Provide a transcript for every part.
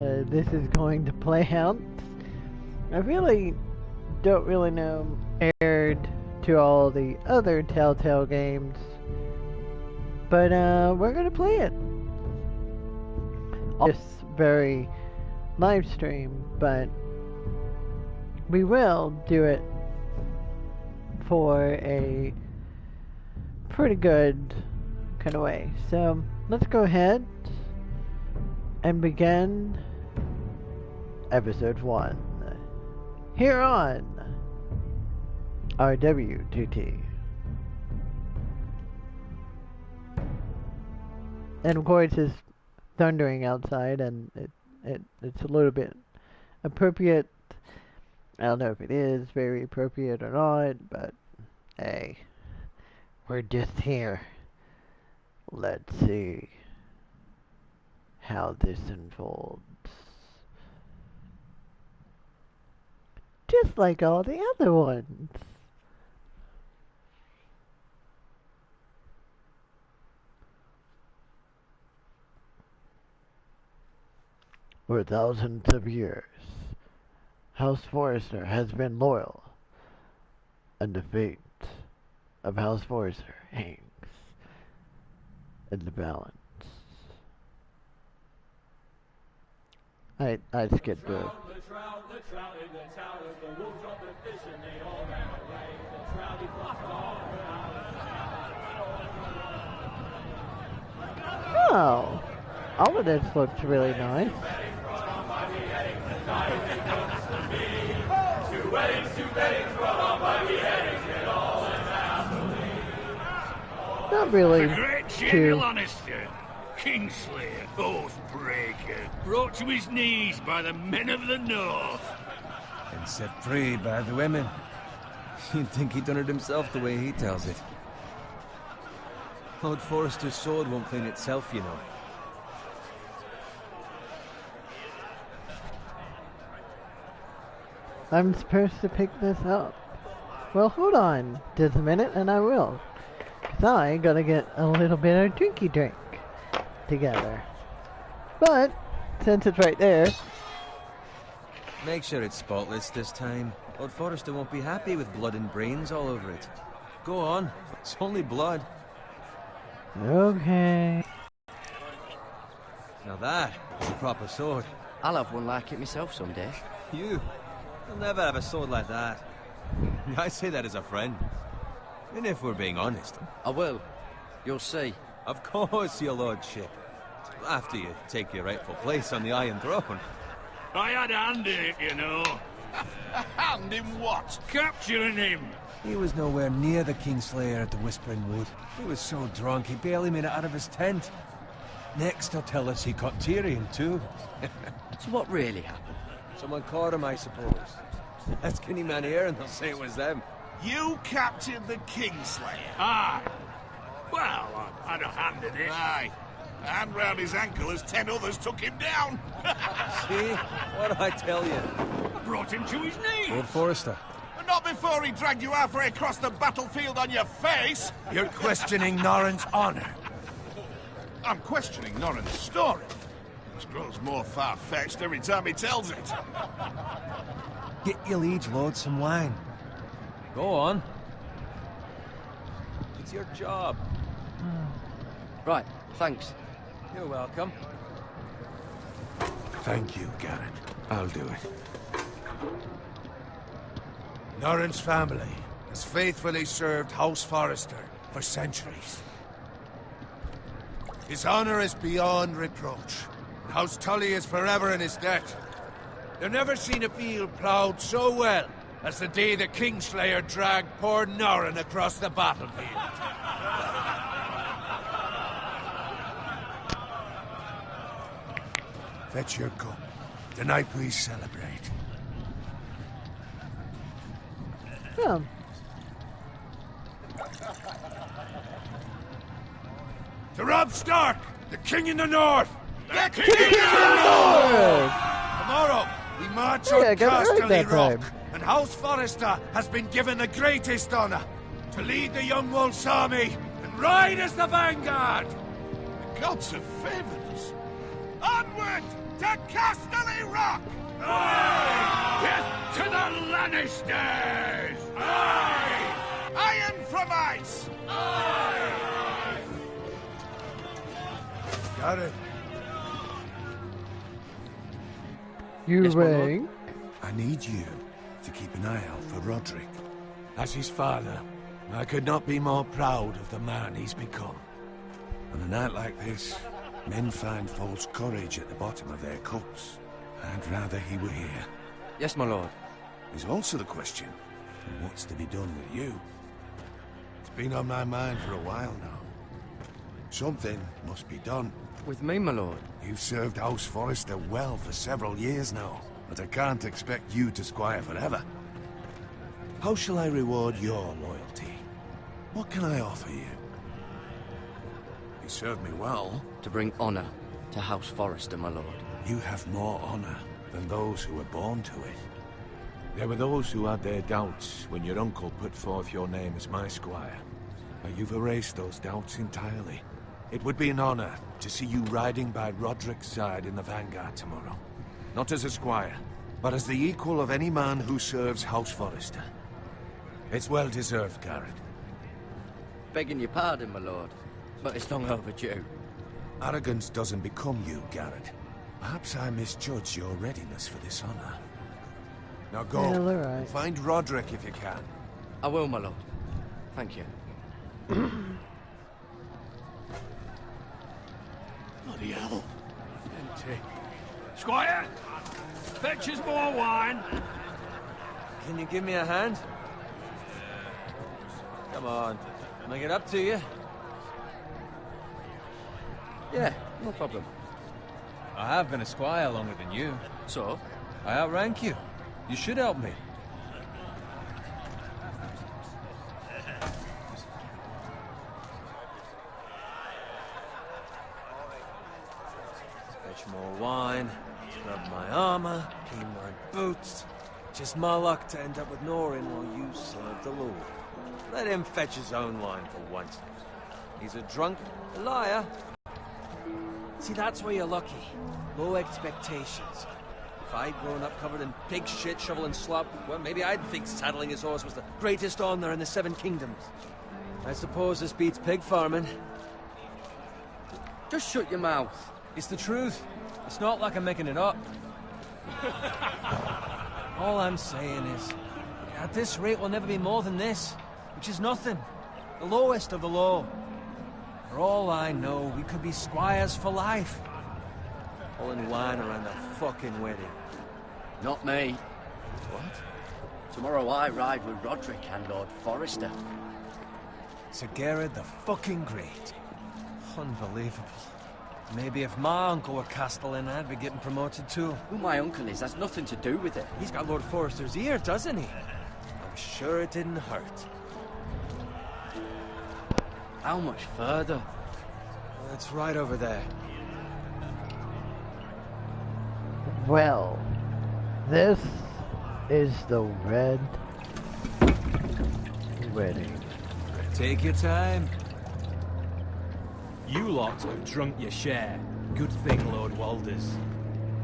this is going to play out. I really don't really know aired to all the other Telltale games, but we're gonna play it. This very live stream, but we will do it for a pretty good kind of way. So let's go ahead and begin episode 1 here on RWTT. And of course it's thundering outside, and it's a little bit appropriate. I don't know if it is very appropriate or not, but hey, we're just here. Let's see how this unfolds. Just like all the other ones. For thousands of years, House Forrester has been loyal, and the fate of House Forrester hangs in the balance. I skipped through. Oh, all of this looks really nice. Not really The great Jaime too. Lannister, Kingslayer, Oathbreaker, brought to his knees by the men of the North. And set free by the women. You'd think he'd done it himself the way he tells it. Lord Forrester's sword won't clean itself, you know. I'm supposed to pick this up. Well, hold on just a minute and I will. 'Cause I gotta get a little bit of drinky drink together. But, since it's right there, Make sure it's spotless this time. Lord Forrester won't be happy with blood and brains all over it. Go on. It's only blood. okay. Now that is a proper sword. I'll have one like it myself someday. You'll never have a sword like that. I say that as a friend. And if we're being honest. I will. You'll see. Of course, your lordship. After you take your rightful place on the Iron Throne. I had a hand in it, you know. A hand in what? Capturing him. He was nowhere near the Kingslayer at the Whispering Wood. He was so drunk he barely made it out of his tent. Next he'll tell us he caught Tyrion too. So what really happened? Someone caught him, I suppose. Ask any man here and they'll say it was them. You captured the Kingslayer. Aye. Well, I had a hand in it. Aye. And round his ankle as 10 others took him down. See? What did I tell you? I brought him to his knees. Lord Forrester. But not before he dragged you halfway across the battlefield on your face. You're questioning Norrin's honor. I'm questioning Norrin's story. It grows more far-fetched every time he tells it. Get your liege lord some wine. Go on. It's your job. Right, thanks. You're welcome. Thank you, Garrett. I'll do it. Norrin's family has faithfully served House Forrester for centuries. His honor is beyond reproach. House Tully is forever in his debt. They've never seen a field ploughed so well as the day the Kingslayer dragged poor Norrin across the battlefield. Fetch your cup. Tonight we celebrate. Oh, To Robb Stark, the King in the North! The King in the North! Tomorrow, we march Yeah, I on got it right Casterly that Rock, time. and House Forrester has been given the greatest honor to lead the Young Wolf's army and ride as the vanguard! The gods have favored us. Onward! To Casterly Rock! Death to the Lannisters! Aye! Iron from ice! Garrett, You Yes, my lord. rank? I need you to keep an eye out for Roderick. as his father, I could not be more proud of the man he's become. On a night like this, men find false courage at the bottom of their cups. I'd rather he were here. Yes, my lord. There's also the question, what's to be done with you? It's been on my mind for a while now. Something must be done. With me, my lord. You've served House Forrester well for several years now, but I can't expect you to squire forever. How shall I reward your loyalty? What can I offer you? You served me well. To bring honour to House Forrester, my lord. You have more honor than those who were born to it. There were those who had their doubts when your uncle put forth your name as my squire. But you've erased those doubts entirely. It would be an honor to see you riding by Roderick's side in the vanguard tomorrow. Not as a squire, but as the equal of any man who serves House Forrester. It's well deserved, Garrett. Begging your pardon, my lord, but it's long overdue. Arrogance doesn't become you, Garrett. Perhaps I misjudge your readiness for this honor. Now go, Yeah, all right. and find Roderick if you can. I will, my lord. Thank you. Bloody hell. Empty. Squire! Fetch us more wine! Can you give me a hand? Come on. Can I get up to you? Yeah, no problem. I have been a squire longer than you. So? I outrank you. You should help me. Fetch more wine, scrub my armor, clean my boots. Just my luck to end up with Norin while you serve the Lord. Let him fetch his own wine for once. He's a drunk, a liar. See, that's where you're lucky. Low expectations. If I'd grown up covered in pig shit, shoveling slop, well, maybe I'd think saddling his horse was the greatest honor in the Seven Kingdoms. I suppose this beats pig farming. Just shut your mouth. It's the truth. It's not like I'm making it up. All I'm saying is, at this rate we'll never be more than this, which is nothing. The lowest of the low. For all I know, we could be squires for life. Pulling wine around a fucking wedding. Not me. What? Tomorrow I ride with Roderick and Lord Forrester. Sir Gerard the fucking Great. Unbelievable. Maybe if my uncle were Castellan, I'd be getting promoted too. Who my uncle is has nothing to do with it. He's got Lord Forrester's ear, doesn't he? I'm sure it didn't hurt. How much further? It's right over there. Well, this is the Red Wedding. Take your time. You lot have drunk your share. Good thing Lord Walder's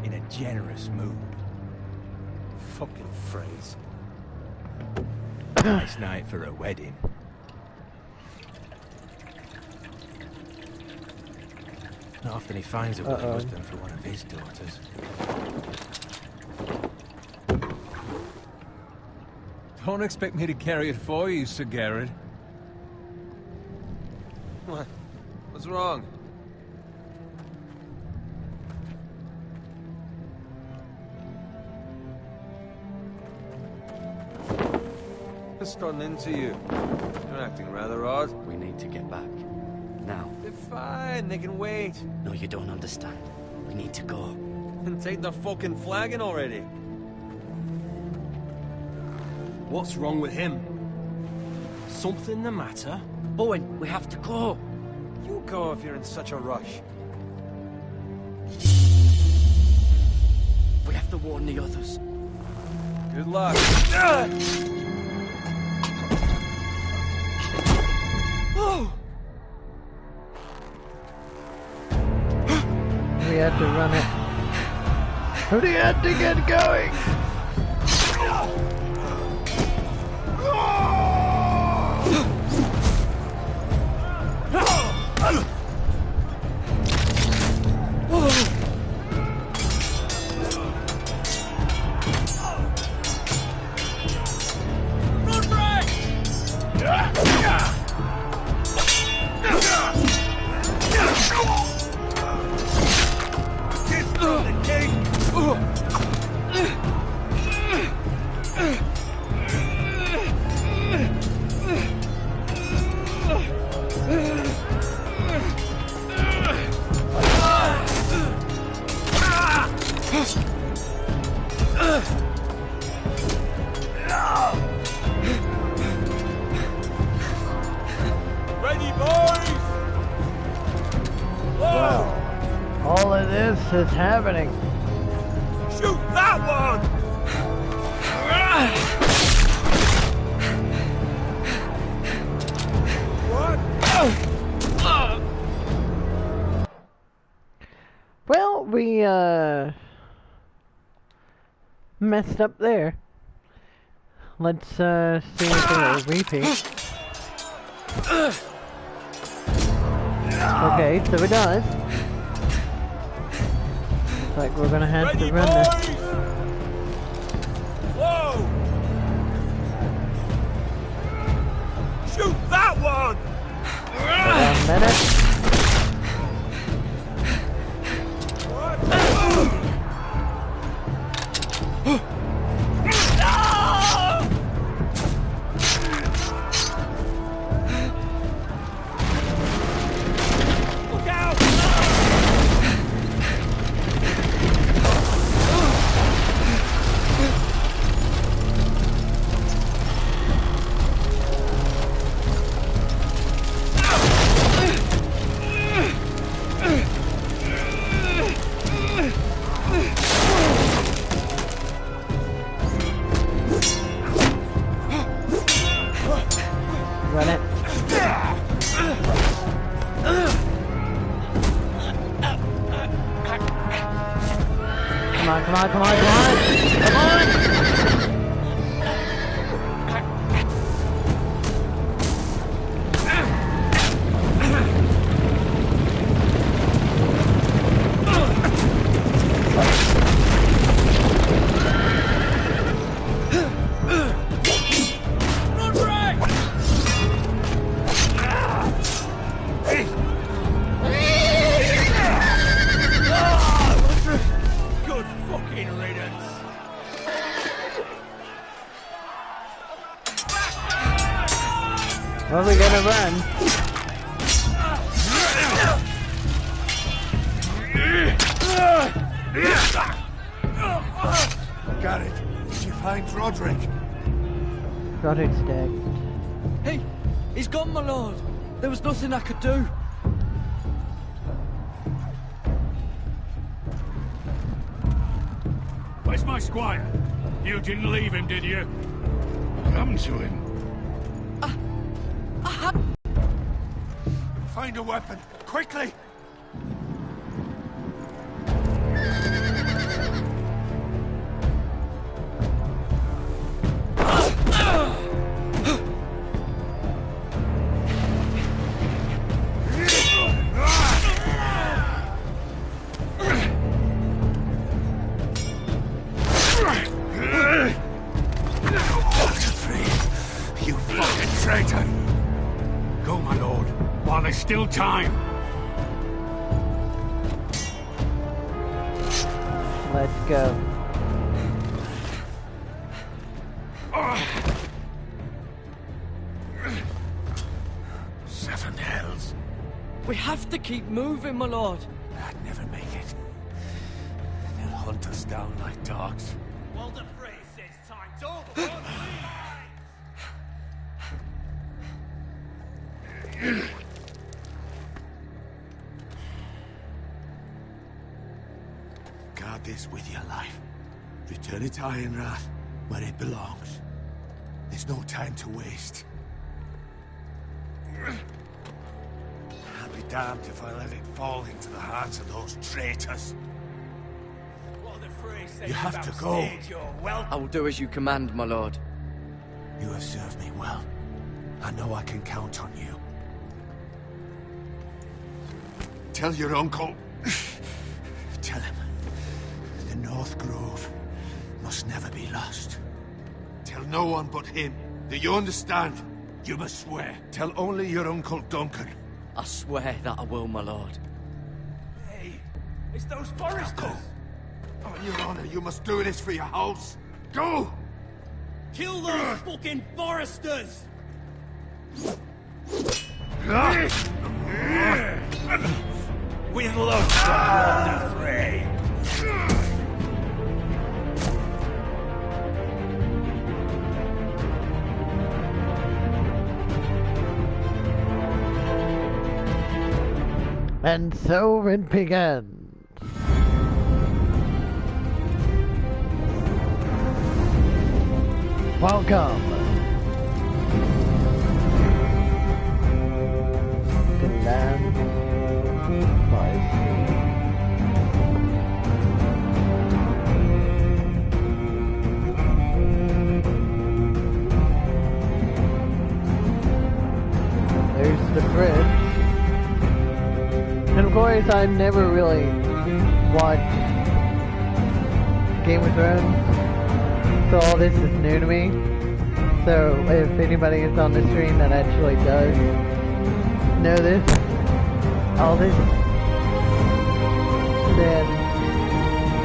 in a generous mood. Fucking phrase. Nice night for a wedding. Not often he finds a willing husband for one of his daughters. Don't expect me to carry it for you, Sir Gerard. What? What's wrong? What's gotten into you? You're acting rather odd. We need to get back. Now. They're fine, they can wait. No, you don't understand. We need to go. And take the fucking flagon already. What's wrong with him? Something the matter? Bowen, we have to go. You go if you're in such a rush. We have to warn the others. Good luck. Oh! We had to run it. We had to get going. Ready, boys! Whoa! All of this is happening. Shoot that one! Well, we messed up there. Let's see if it'll repeat. Okay, so it does. Looks like we're gonna have to run this. Whoa! Shoot that one! Hold on a minute. Run it. Come on, come on, come on, come on! Come on! Good fucking riddance. Where are we gonna run? Got it. Did you find Roderick? Roderick's dead. Hey, he's gone, my lord. There was nothing I could do. Where's my squire? You didn't leave him, did you? Come to him. Find a weapon, quickly! You fucking traitor! Go, my lord, while there's still time. Let's go. Seven hells. We have to keep moving, my lord. I'd never make it. They'll hunt us down like dogs. Walder Frey says time's over. Guard this with your life. Return it to Ironrath, where it belongs. There's no time to waste. I'll be damned if I let it fall into the hands of those traitors. Walder Frey You have to go. I will do as you command, my lord. You have served me well. I know I can count on you. Tell your uncle. Tell him. The North Grove must never be lost. Tell no one but him. Do you understand? You must swear. Tell only your Uncle Duncan. I swear that I will, my lord. Hey, it's those foresters! Go. On your honor, you must do this for your house. Go! Kill those fucking foresters! With lots of blood to fray! And so it begins. Welcome to Land by Sea. There's the bridge. And of course, I've never really watched Game of Thrones, so all this is new to me. So if anybody is on the stream that actually does know this, all this, then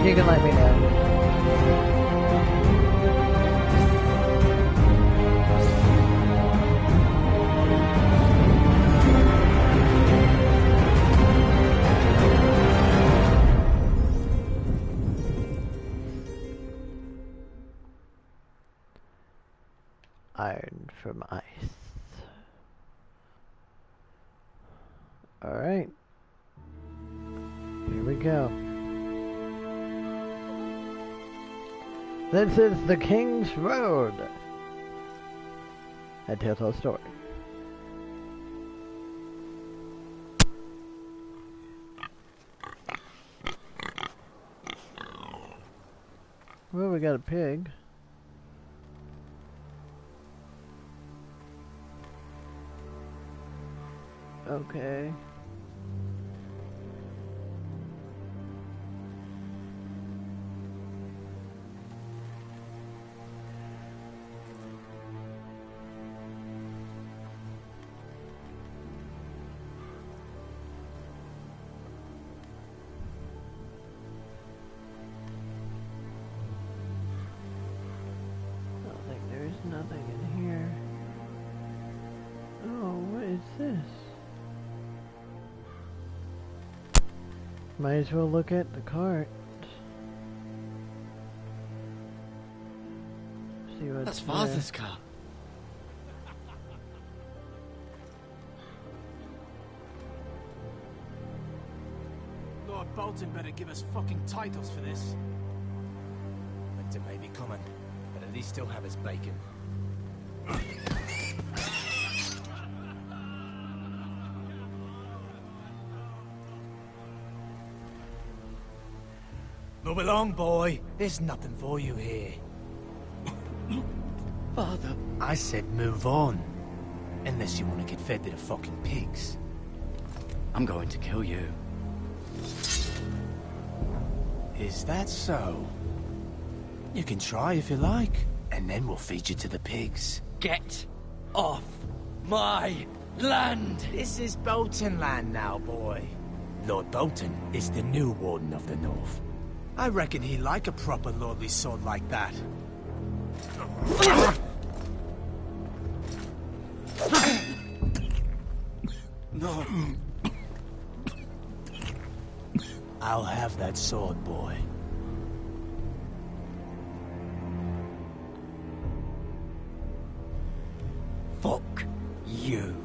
you can let me know. Iron from ice. Alright. Here we go. This is the King's Road. A Telltale Story. Well, we got a pig. Okay. I don't think there's nothing in here. Oh, what is this? Might as well look at the cart. See what's That's there. Father's car. Lord Bolton better give us fucking titles for this. Winter may be coming, but at least still have his bacon. Move along, boy. There's nothing for you here. Father. I said move on. Unless you want to get fed to the fucking pigs. I'm going to kill you. Is that so? You can try if you like, and then we'll feed you to the pigs. Get off my land! This is Bolton land now, boy. Lord Bolton is the new Warden of the North. I reckon he'd like a proper lordly sword like that. No. I'll have that sword, boy. Fuck you.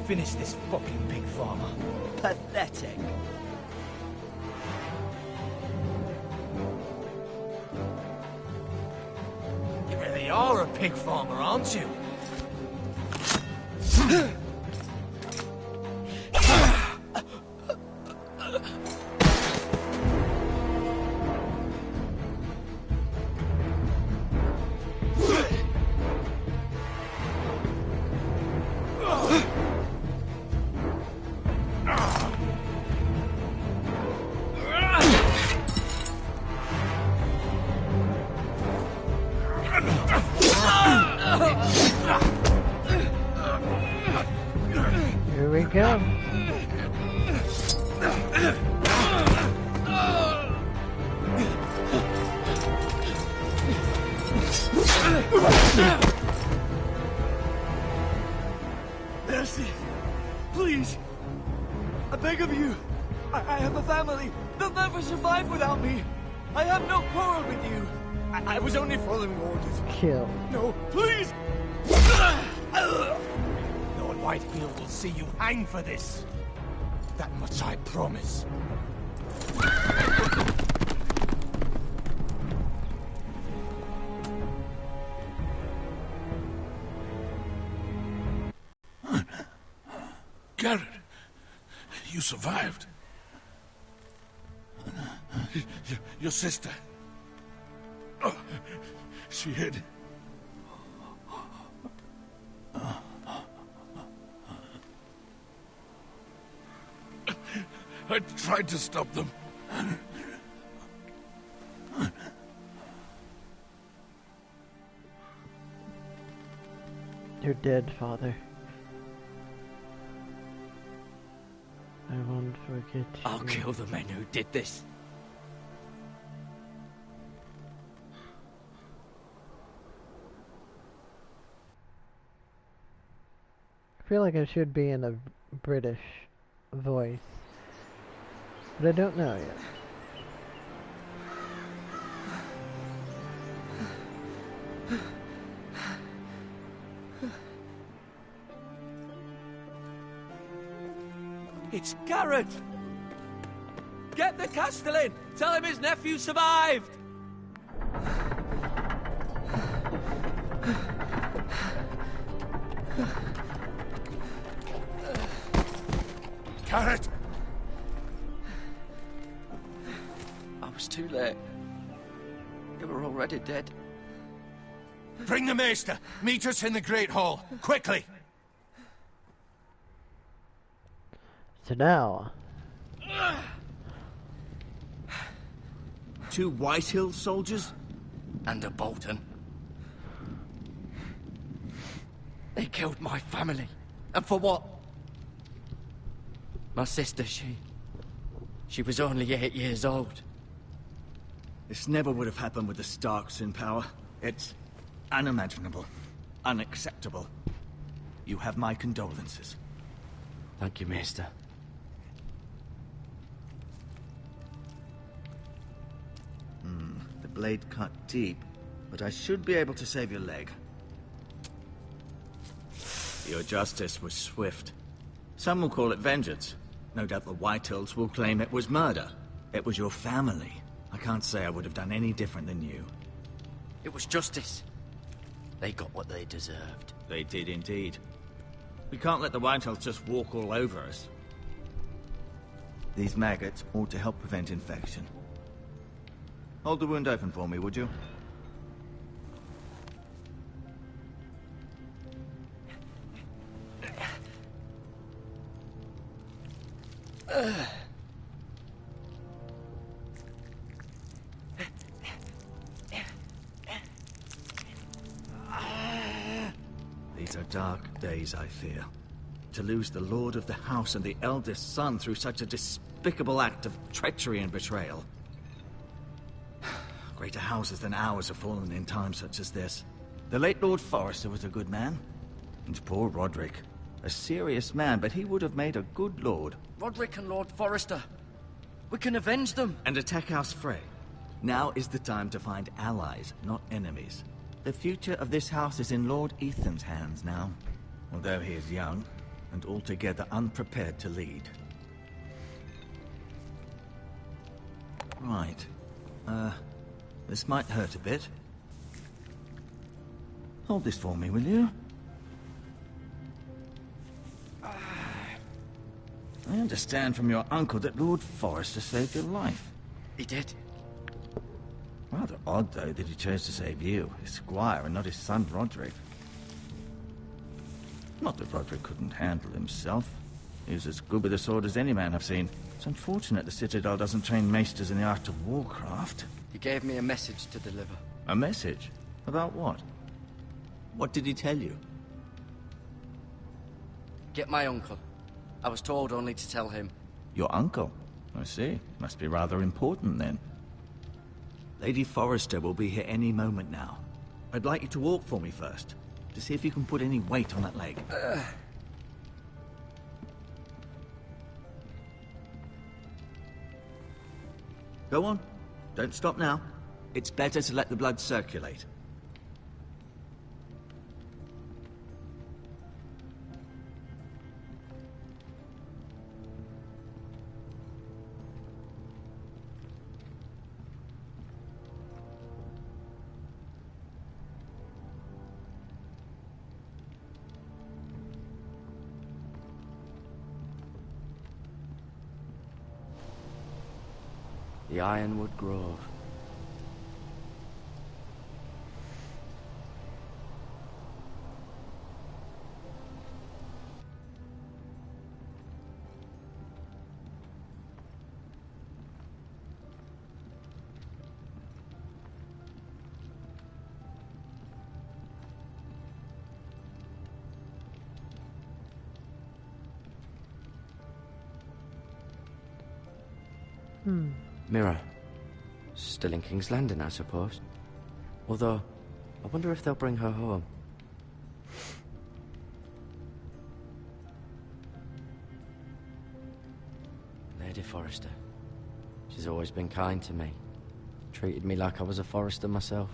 Finish this fucking pig farmer. Pathetic. are a pig farmer, aren't you? Here we go. Mercy! Please! I beg of you! I have a family! They'll never survive without me! I have no quarrel with you! I was only following orders. Kill. No, please! Lord Whitefield will see you hang for this. That much I promise. Garrett, you survived. Your sister. Oh, she hid. I tried to stop them. You're dead, Father. I won't forget you. I'll kill the men who did this. I feel like I should be in a British voice, but I don't know yet. It's Garrett! Get the Castellan! Tell him his nephew survived! Garrett! I was too late. You were already dead. Bring the Maester. Meet us in the Great Hall. Quickly! So now, 2 Whitehill soldiers? And a Bolton. They killed my family. And for what? My sister, she was only 8 years old. This never would have happened with the Starks in power. It's unimaginable. Unacceptable. You have my condolences. Thank you, Maester. The blade cut deep, but I should be able to save your leg. Your justice was swift. Some will call it vengeance. No doubt the Whitehills will claim it was murder. It was your family. I can't say I would have done any different than you. It was justice. They got what they deserved. They did indeed. We can't let the Whitehills just walk all over us. These maggots ought to help prevent infection. Hold the wound open for me, would you? These are dark days, I fear. To lose the Lord of the House and the eldest son through such a despicable act of treachery and betrayal. Greater houses than ours have fallen in times such as this. The late Lord Forrester was a good man. And poor Roderick. A serious man, but he would have made a good lord. Roderick and Lord Forrester. We can avenge them. And attack House Frey. Now is the time to find allies, not enemies. The future of this house is in Lord Ethan's hands now. Although he is young, and altogether unprepared to lead. Right. This might hurt a bit. Hold this for me, will you? I understand from your uncle that Lord Forrester saved your life. He did. Rather odd, though, that he chose to save you, his squire, and not his son Roderick. Not that Roderick couldn't handle himself. He was as good with a sword as any man I've seen. It's unfortunate the Citadel doesn't train maesters in the art of warcraft. He gave me a message to deliver. A message? About what? What did he tell you? Get my uncle. I was told only to tell him. Your uncle? I see. Must be rather important, then. Lady Forrester will be here any moment now. I'd like you to walk for me first, to see if you can put any weight on that leg. Go on. Don't stop now. It's better to let the blood circulate. The Ironwood Grove. Mirror. Still in King's Landing, I suppose. Although, I wonder if they'll bring her home. Lady Forrester. She's always been kind to me. Treated me like I was a Forrester myself.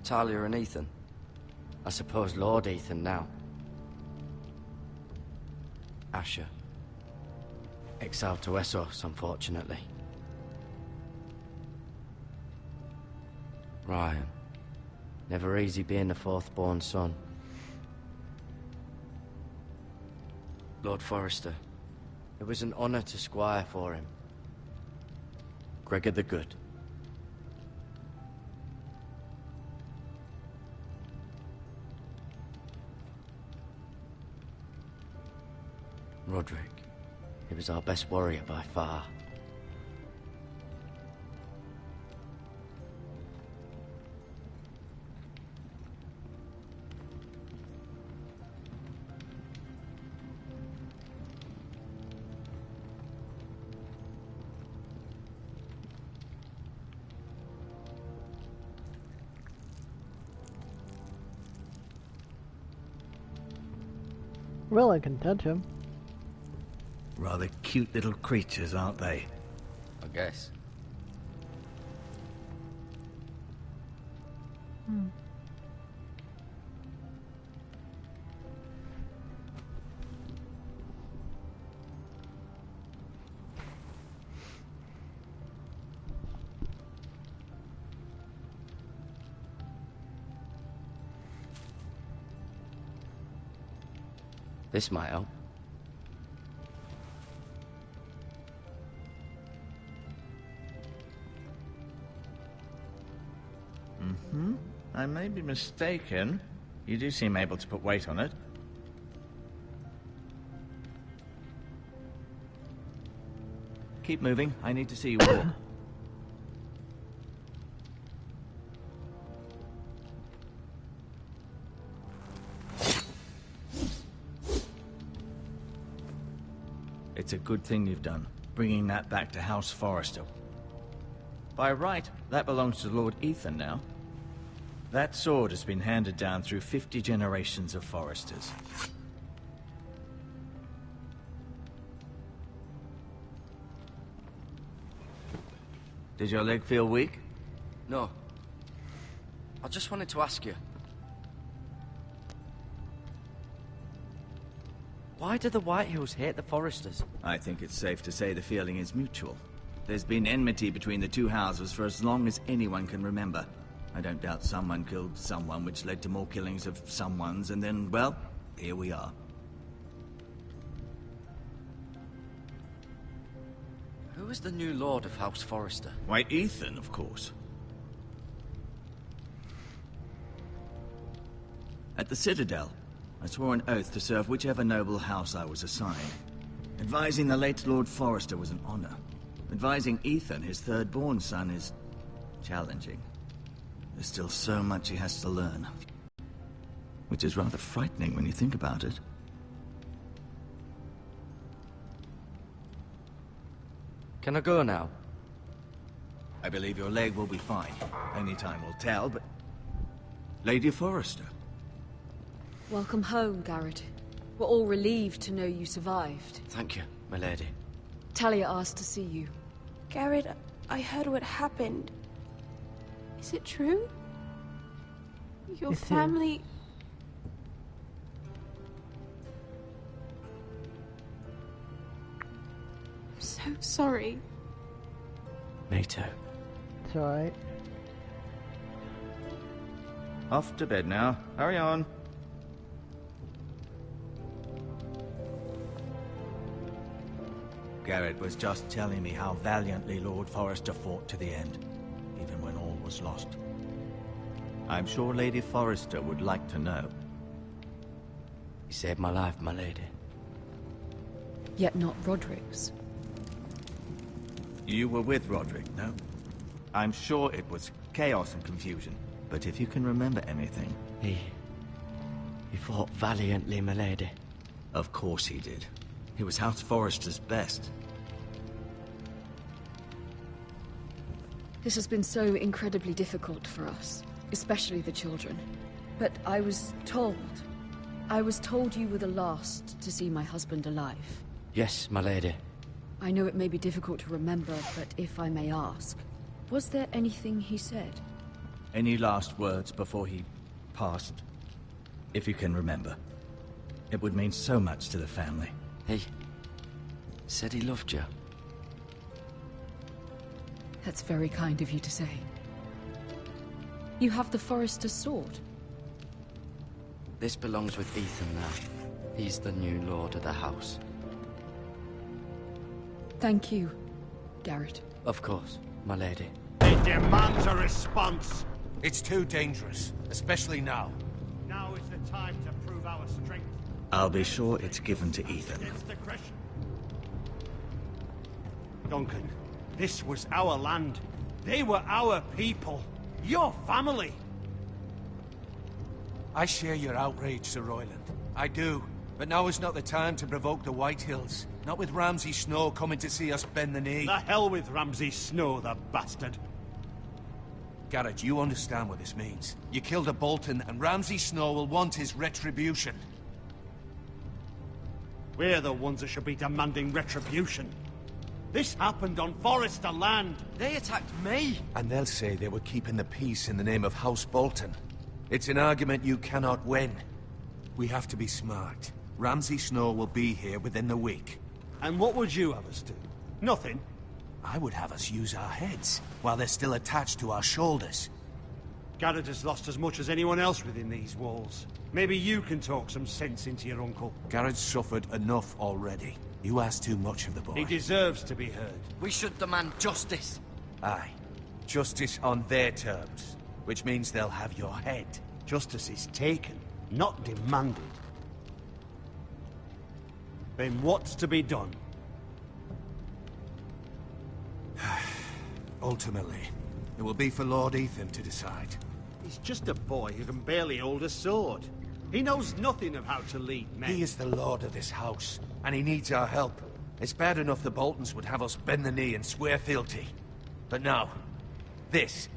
Talia and Ethan. I suppose Lord Ethan now. Asher. Exiled to Essos, unfortunately. Ryan. Never easy being the fourth-born son. Lord Forrester. It was an honor to squire for him. Gregor the Good. Roderick. He was our best warrior by far. Well, I can touch him. Rather cute little creatures, aren't they? I guess. This might help. I may be mistaken. You do seem able to put weight on it. Keep moving. I need to see you walk. It's a good thing you've done, bringing that back to House Forrester. By right, that belongs to Lord Ethan now. That sword has been handed down through 50 generations of Forresters. Did your leg feel weak? No. I just wanted to ask you. Why do the Whitehills hate the Forresters? I think it's safe to say the feeling is mutual. There's been enmity between the two houses for as long as anyone can remember. I don't doubt someone killed someone, which led to more killings of someones, and then, well, here we are. Who is the new lord of House Forrester? Why, Ethan, of course. At the Citadel, I swore an oath to serve whichever noble house I was assigned. Advising the late Lord Forrester was an honor. Advising Ethan, his third-born son, is challenging. There's still so much he has to learn. Which is rather frightening when you think about it. Can I go now? I believe your leg will be fine. Only time will tell, but... Lady Forrester. Welcome home, Garrett. We're all relieved to know you survived. Thank you, my lady. Talia asked to see you. Garrett, I heard what happened. Is it true? Your family... I'm so sorry. Me too. It's alright. Off to bed now. Hurry on. Garrett was just telling me how valiantly Lord Forrester fought to the end, even when all was lost. I'm sure Lady Forrester would like to know. You saved my life, my lady. Yet not Roderick's. You were with Roderick, no? I'm sure it was chaos and confusion, but if you can remember anything... He fought valiantly, my lady. Of course he did. He was House Forrester's best. This has been so incredibly difficult for us, especially the children. But I was told you were the last to see my husband alive. Yes, my lady. I know it may be difficult to remember, but if I may ask, was there anything he said? Any last words before he passed? If you can remember. It would mean so much to the family. He said he loved you. That's very kind of you to say. You have the Forrester's sword. This belongs with Ethan now. He's the new lord of the house. Thank you, Garrett. Of course, my lady. It demands a response. It's too dangerous, especially now. Now is the time to prove our strength. I'll be sure it's given to Ethan. Against aggression. Duncan, this was our land. They were our people. Your family. I share your outrage, Sir Royland. I do. But now is not the time to provoke the Whitehills. Not with Ramsay Snow coming to see us bend the knee. The hell with Ramsay Snow, the bastard. Garrett, you understand what this means. You killed a Bolton, and Ramsay Snow will want his retribution. We're the ones that should be demanding retribution. This happened on Forrester land. They attacked me. And they'll say they were keeping the peace in the name of House Bolton. It's an argument you cannot win. We have to be smart. Ramsay Snow will be here within the week. And what would you have us do? Nothing? I would have us use our heads, while they're still attached to our shoulders. Garrett has lost as much as anyone else within these walls. Maybe you can talk some sense into your uncle. Garrett's suffered enough already. You ask too much of the boy. He deserves to be heard. We should demand justice. Aye. Justice on their terms. Which means they'll have your head. Justice is taken, not demanded. Then what's to be done? Ultimately, it will be for Lord Ethan to decide. He's just a boy who can barely hold a sword. He knows nothing of how to lead men. He is the lord of this house, and he needs our help. It's bad enough the Boltons would have us bend the knee and swear fealty. But now, this.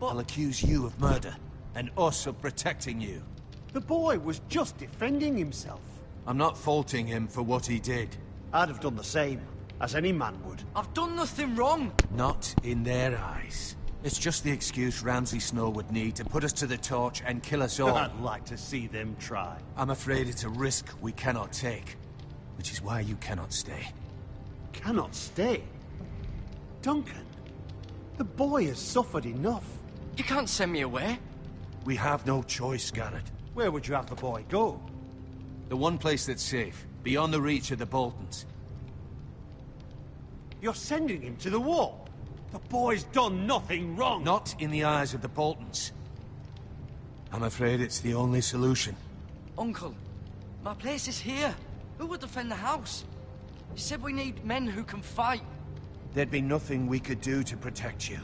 I'll accuse you of murder, and us of protecting you. The boy was just defending himself. I'm not faulting him for what he did. I'd have done the same, as any man would. I've done nothing wrong. Not in their eyes. It's just the excuse Ramsay Snow would need to put us to the torch and kill us all. I'd like to see them try. I'm afraid it's a risk we cannot take. Which is why you cannot stay. Cannot stay? Duncan, the boy has suffered enough. You can't send me away. We have no choice, Garrett. Where would you have the boy go? The one place that's safe, beyond the reach of the Boltons. You're sending him to the wall. The boy's done nothing wrong. Not in the eyes of the Boltons. I'm afraid it's the only solution. Uncle, my place is here. Who will defend the house? You said we need men who can fight. There'd be nothing we could do to protect you.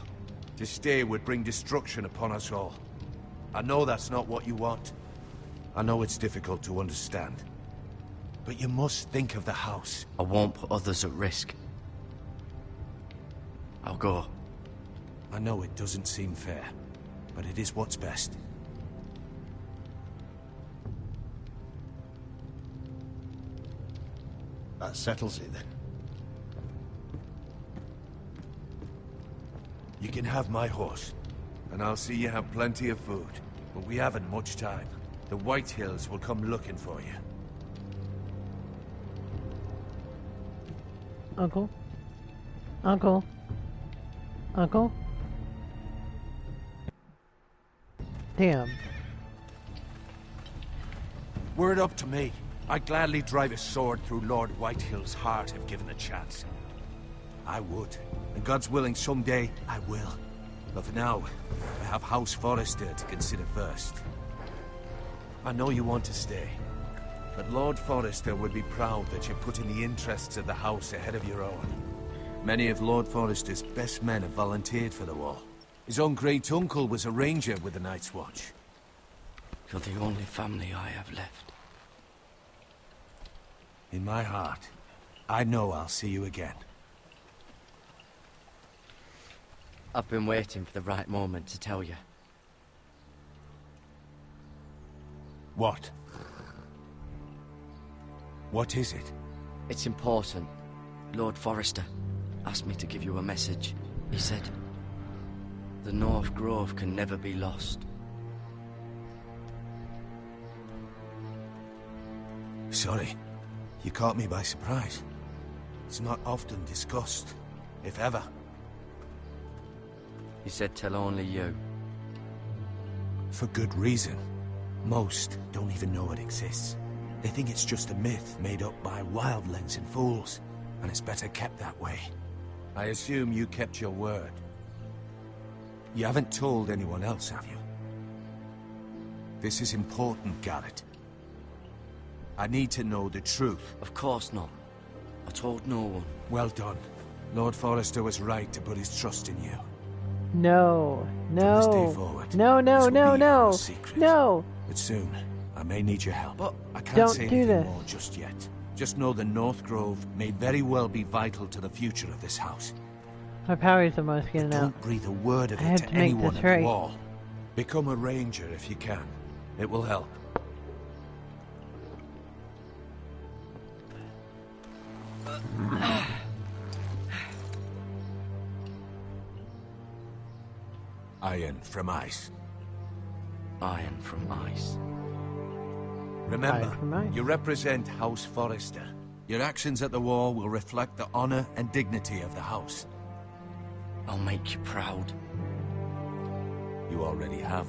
To stay would bring destruction upon us all. I know that's not what you want. I know it's difficult to understand. But you must think of the house. I won't put others at risk. I'll go. I know it doesn't seem fair, but it is what's best. That settles it then. You can have my horse, and I'll see you have plenty of food. But we haven't much time. The White Hills will come looking for you. Uncle? Uncle? Uncle? Damn. Were it up to me, I'd gladly drive a sword through Lord Whitehill's heart if given a chance. I would. And God's willing, someday I will. But for now, I have House Forrester to consider first. I know you want to stay, but Lord Forrester would be proud that you're putting the interests of the house ahead of your own. Many of Lord Forrester's best men have volunteered for the war. His own great-uncle was a ranger with the Night's Watch. You're the only family I have left. In my heart, I know I'll see you again. I've been waiting for the right moment to tell you. What? What is it? It's important. Lord Forrester asked me to give you a message. He said, the North Grove can never be lost. Sorry. You caught me by surprise. It's not often discussed, if ever. He said tell only you. For good reason. Most don't even know it exists. They think it's just a myth made up by wildlings and fools, and it's better kept that way. I assume you kept your word. You haven't told anyone else, have you? This is important, Garrett. I need to know the truth. Of course not. I told no one. Well done. Lord Forrester was right to put his trust in you. No, From this day no, forward, no, no, this will no, be no, our secret. no. But soon, I may need your help. But I can't don't say do anything this. more just yet. Just know the North Grove may very well be vital to the future of this house. My powers are almost getting out. Don't breathe a word of I it have to to make anyone this at right. the wall. Become a ranger if you can. It will help. Iron from ice. Iron from ice. Remember, Iron from ice. you represent House Forrester. Your actions at the war will reflect the honor and dignity of the house. I'll make you proud. You already have.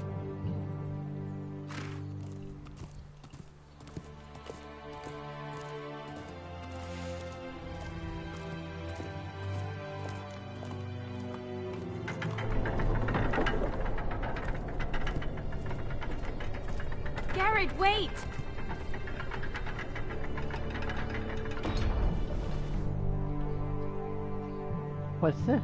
Garrett, wait! What's this?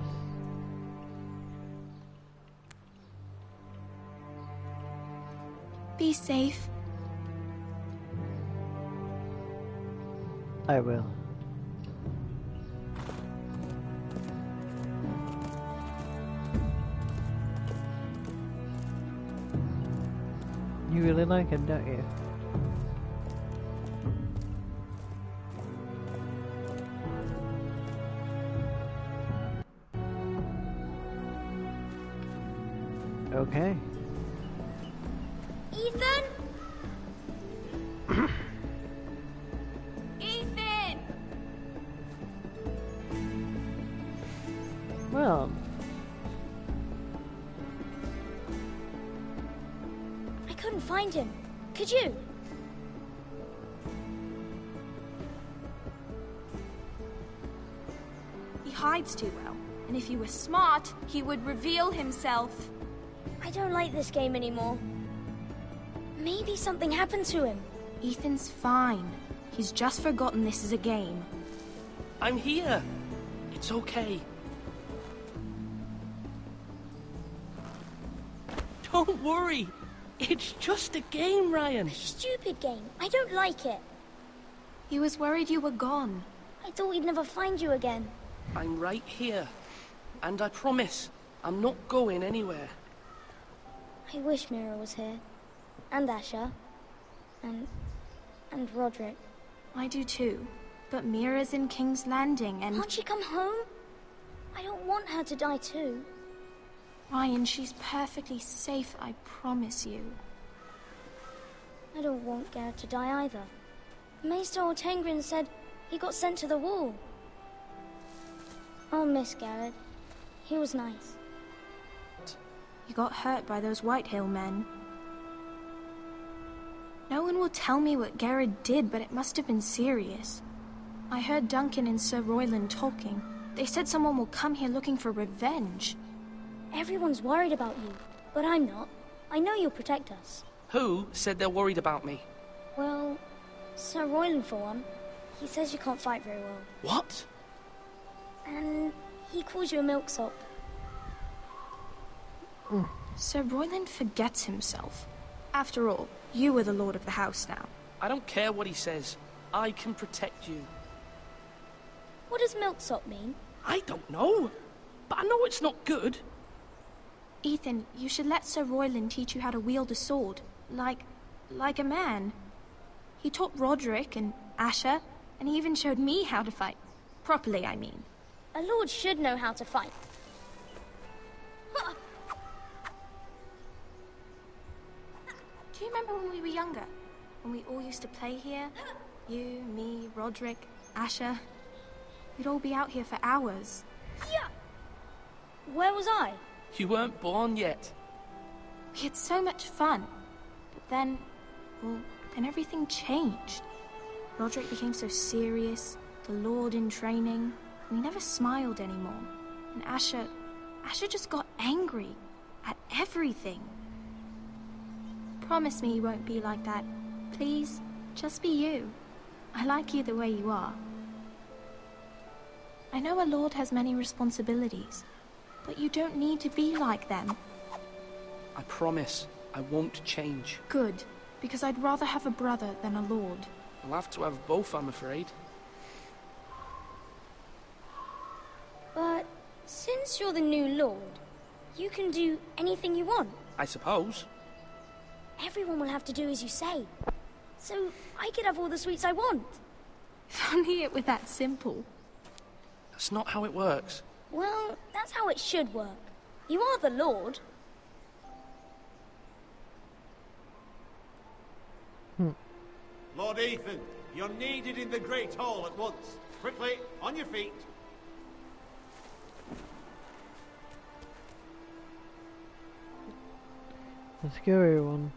Be safe. I will. You really like him, don't you? Okay. Ethan? Ethan! What? around. I couldn't find him. Could you? He hides too well, and if he were smart, he would reveal himself. I don't like this game anymore. Maybe something happened to him. Ethan's fine. He's just forgotten this is a game. I'm here. It's okay. Don't worry. It's just a game, Ryan. A stupid game. I don't like it. He was worried you were gone. I thought we'd never find you again. I'm right here. And I promise, I'm not going anywhere. I wish Mira was here. And Asher. And Roderick. I do too. But Mira's in King's Landing and... Can't she come home? I don't want her to die too. Ryan, she's perfectly safe, I promise you. I don't want Garrett to die either. Maester Ortengrin said he got sent to the wall. I'll miss Garrett. He was nice. You got hurt by those Whitehill men. No one will tell me what Garrett did, but it must have been serious. I heard Duncan and Sir Royland talking. They said someone will come here looking for revenge. Everyone's worried about you, but I'm not. I know you'll protect us. Who said they're worried about me? Well, Sir Royland for one. He says you can't fight very well. What? And he calls you a milksop. Sir Royland forgets himself. After all, you are the lord of the house now. I don't care what he says. I can protect you. What does milksop mean? I don't know, but I know it's not good. Ethan, you should let Sir Royland teach you how to wield a sword. Like a man. He taught Roderick and Asher, and he even showed me how to fight. Properly, I mean. A lord should know how to fight. Do you remember when we were younger? When we all used to play here? You, me, Roderick, Asher. We'd all be out here for hours. Yeah. Where was I? You weren't born yet. We had so much fun. But then, well, then everything changed. Roderick became so serious, the Lord in training, and he never smiled anymore. And Asher just got angry at everything. Promise me you won't be like that. Please, just be you. I like you the way you are. I know a lord has many responsibilities, but you don't need to be like them. I promise I won't change. Good, because I'd rather have a brother than a lord. I'll have to have both, I'm afraid. But since you're the new lord, you can do anything you want. I suppose. Everyone will have to do as you say. So I could have all the sweets I want. If only it were that simple. That's not how it works. Well, that's how it should work. You are the lord. Lord Ethan, you're needed in the Great Hall at once. Quickly, on your feet. A scary one.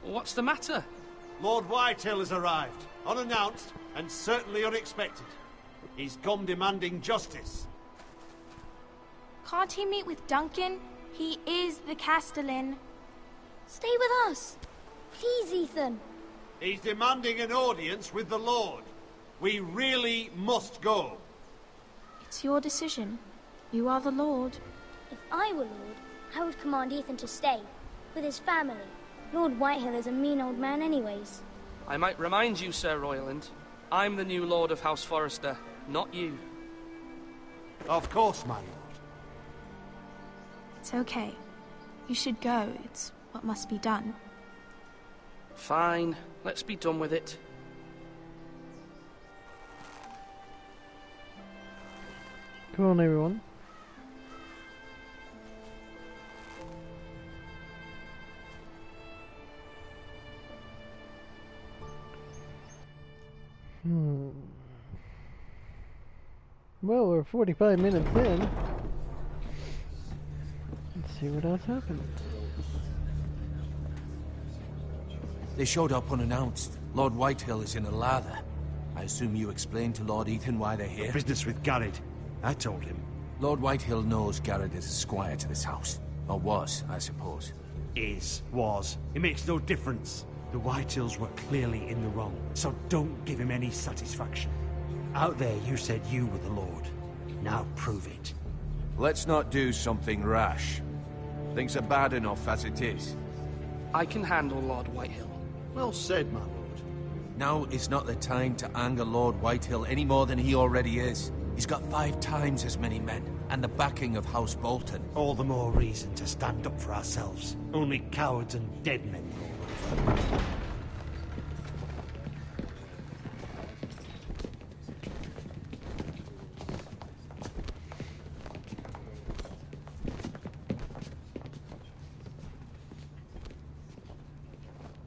What's the matter? Lord Whitehill has arrived, unannounced and certainly unexpected. He's come demanding justice. Can't he meet with Duncan? He is the Castellan. Stay with us. Please, Ethan. He's demanding an audience with the Lord. We really must go. It's your decision. You are the Lord. If I were Lord, I would command Ethan to stay, with his family. Lord Whitehill is a mean old man anyways. I might remind you, Sir Royland, I'm the new Lord of House Forrester, not you. Of course, my lord. It's okay. You should go. It's what must be done. Fine. Let's be done with it. Come on, everyone. Well, we're 45 minutes in. Let's see what else happens. They showed up unannounced. Lord Whitehill is in a lather. I assume you explained to Lord Ethan why they're here? Business with Garrett. I told him. Lord Whitehill knows Garrett is a squire to this house. Or was, I suppose. Was. It makes no difference. The Whitehills were clearly in the wrong, so don't give him any satisfaction. Out there you said you were the Lord. Now prove it. Let's not do something rash. Things are bad enough as it is. I can handle Lord Whitehill. Well said, my lord. Now is not the time to anger Lord Whitehill any more than he already is. He's got 5 times as many men, and the backing of House Bolton. All the more reason to stand up for ourselves. Only cowards and dead men roll over.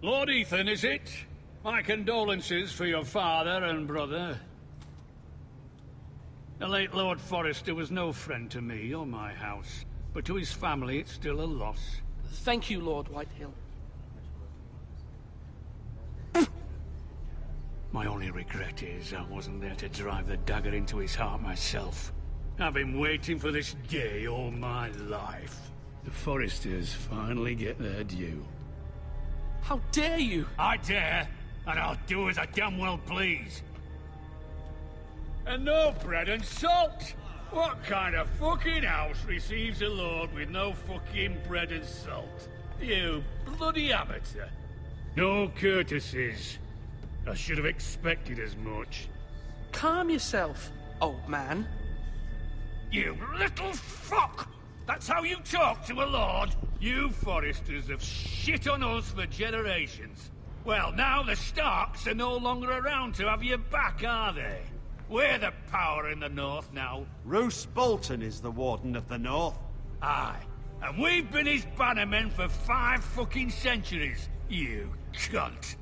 Lord Ethan, is it? My condolences for your father and brother. The late Lord Forrester was no friend to me or my house, but to his family it's still a loss. Thank you, Lord Whitehill. My only regret is I wasn't there to drive the dagger into his heart myself. I've been waiting for this day all my life. The Forresters finally get their due. How dare you? I dare, and I'll do as I damn well please. And no bread and salt! What kind of fucking house receives a lord with no fucking bread and salt? You bloody amateur. No courtesies. I should have expected as much. Calm yourself, old man. You little fuck! That's how you talk to a lord? You Forresters have shit on us for generations. Well, now the Starks are no longer around to have your back, are they? We're the power in the north now. Roose Bolton is the Warden of the North. Aye. And we've been his bannermen for 5 fucking centuries, you cunt.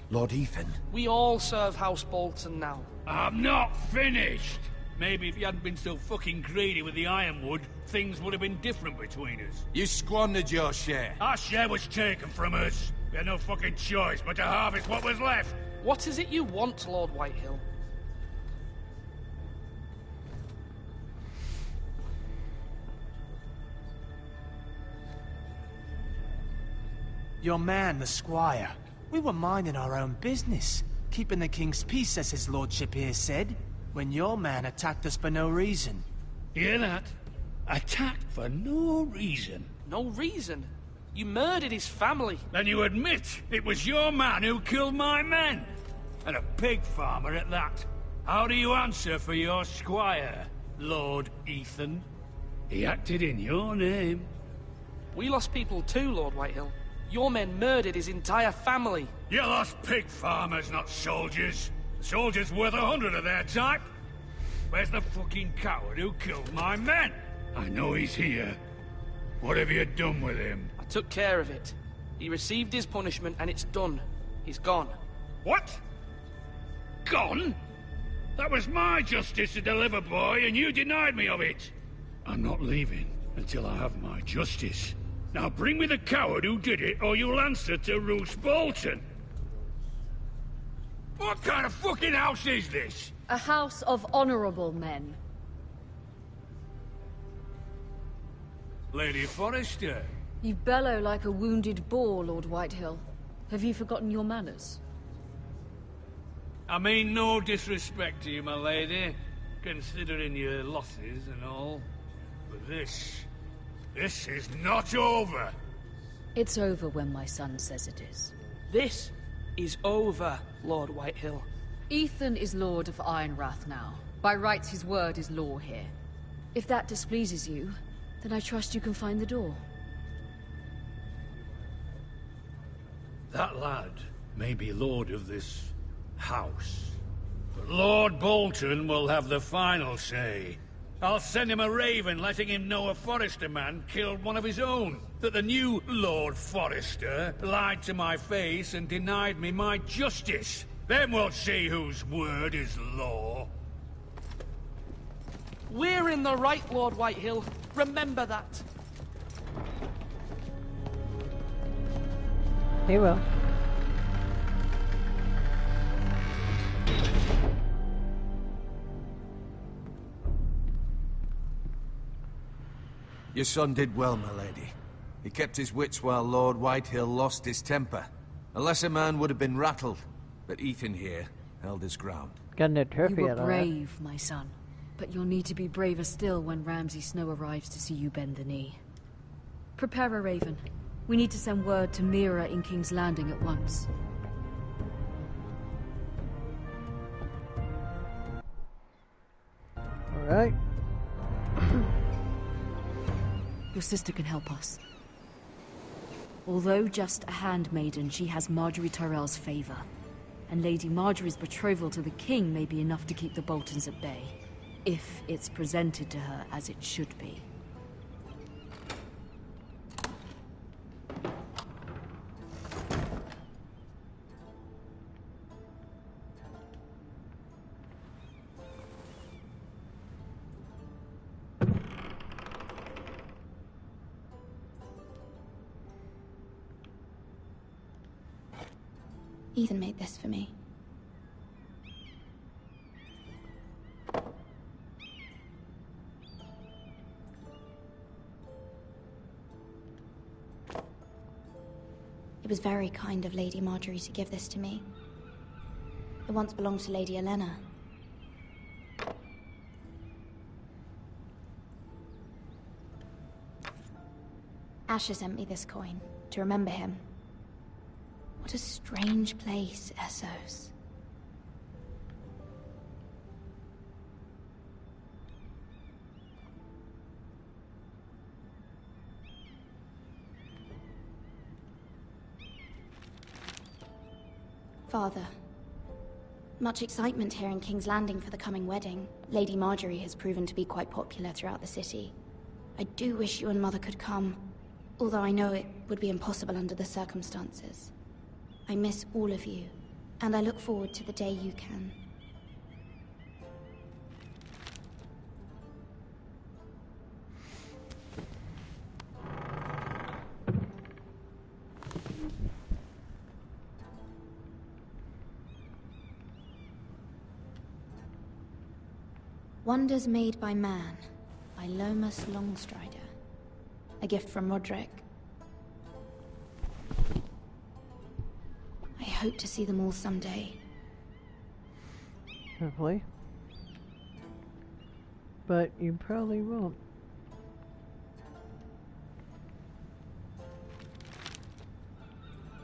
Lord Ethan. We all serve House Bolton now. I'm not finished. Maybe if you hadn't been so fucking greedy with the ironwood, things would have been different between us. You squandered your share. Our share was taken from us. We had no fucking choice but to harvest what was left. What is it you want, Lord Whitehill? Your man, the squire. We were minding our own business, keeping the king's peace, as his lordship here said, when your man attacked us for no reason. Hear that? Attacked for no reason. No reason? You murdered his family. Then you admit it was your man who killed my men. And a pig farmer at that. How do you answer for your squire, Lord Ethan? He acted in your name. We lost people too, Lord Whitehill. Your men murdered his entire family. You lost pig farmers, not soldiers. Soldiers worth 100 of their type. Where's the fucking coward who killed my men? I know he's here. What have you done with him? I took care of it. He received his punishment and it's done. He's gone. What? Gone? That was my justice to deliver, boy, and you denied me of it. I'm not leaving until I have my justice. Now bring me the coward who did it, or you'll answer to Roose Bolton. What kind of fucking house is this? A house of honorable men. Lady Forrester. You bellow like a wounded boar, Lord Whitehill. Have you forgotten your manners? I mean no disrespect to you, my lady, considering your losses and all. But this is not over. It's over when my son says it is. This is over, Lord Whitehill. Ethan is Lord of Ironrath now. By rights, his word is law here. If that displeases you, then I trust you can find the door. That lad may be lord of this house, but Lord Bolton will have the final say. I'll send him a raven letting him know a Forrester man killed one of his own. That the new Lord Forrester lied to my face and denied me my justice. Then we'll see whose word is law. in the right, Lord Whitehill. Remember that. He will. Your son did well, my lady. He kept his wits while Lord Whitehill lost his temper. A lesser man would have been rattled, but Ethan here held his ground. Got a trophy You were out of that. brave, my son. But you'll need to be braver still when Ramsay Snow arrives to see you bend the knee. Prepare a raven. We need to send word to Mira in King's Landing at once. Alright. Your sister can help us. Although just a handmaiden, she has Marjorie Tyrell's favor. And Lady Marjorie's betrothal to the king may be enough to keep the Boltons at bay. If it's presented to her as it should be. Ethan made this for me. It was very kind of Lady Marjorie to give this to me. It once belonged to Lady Olenna. Asher sent me this coin to remember him. What a strange place, Essos. Father, much excitement here in King's Landing for the coming wedding. Lady Marjorie has proven to be quite popular throughout the city. I do wish you and Mother could come, although I know it would be impossible under the circumstances. I miss all of you, and I look forward to the day you can. Wonders Made by Man, by Lomas Longstrider. A gift from Roderick. I hope to see them all someday. Hopefully. But you probably won't.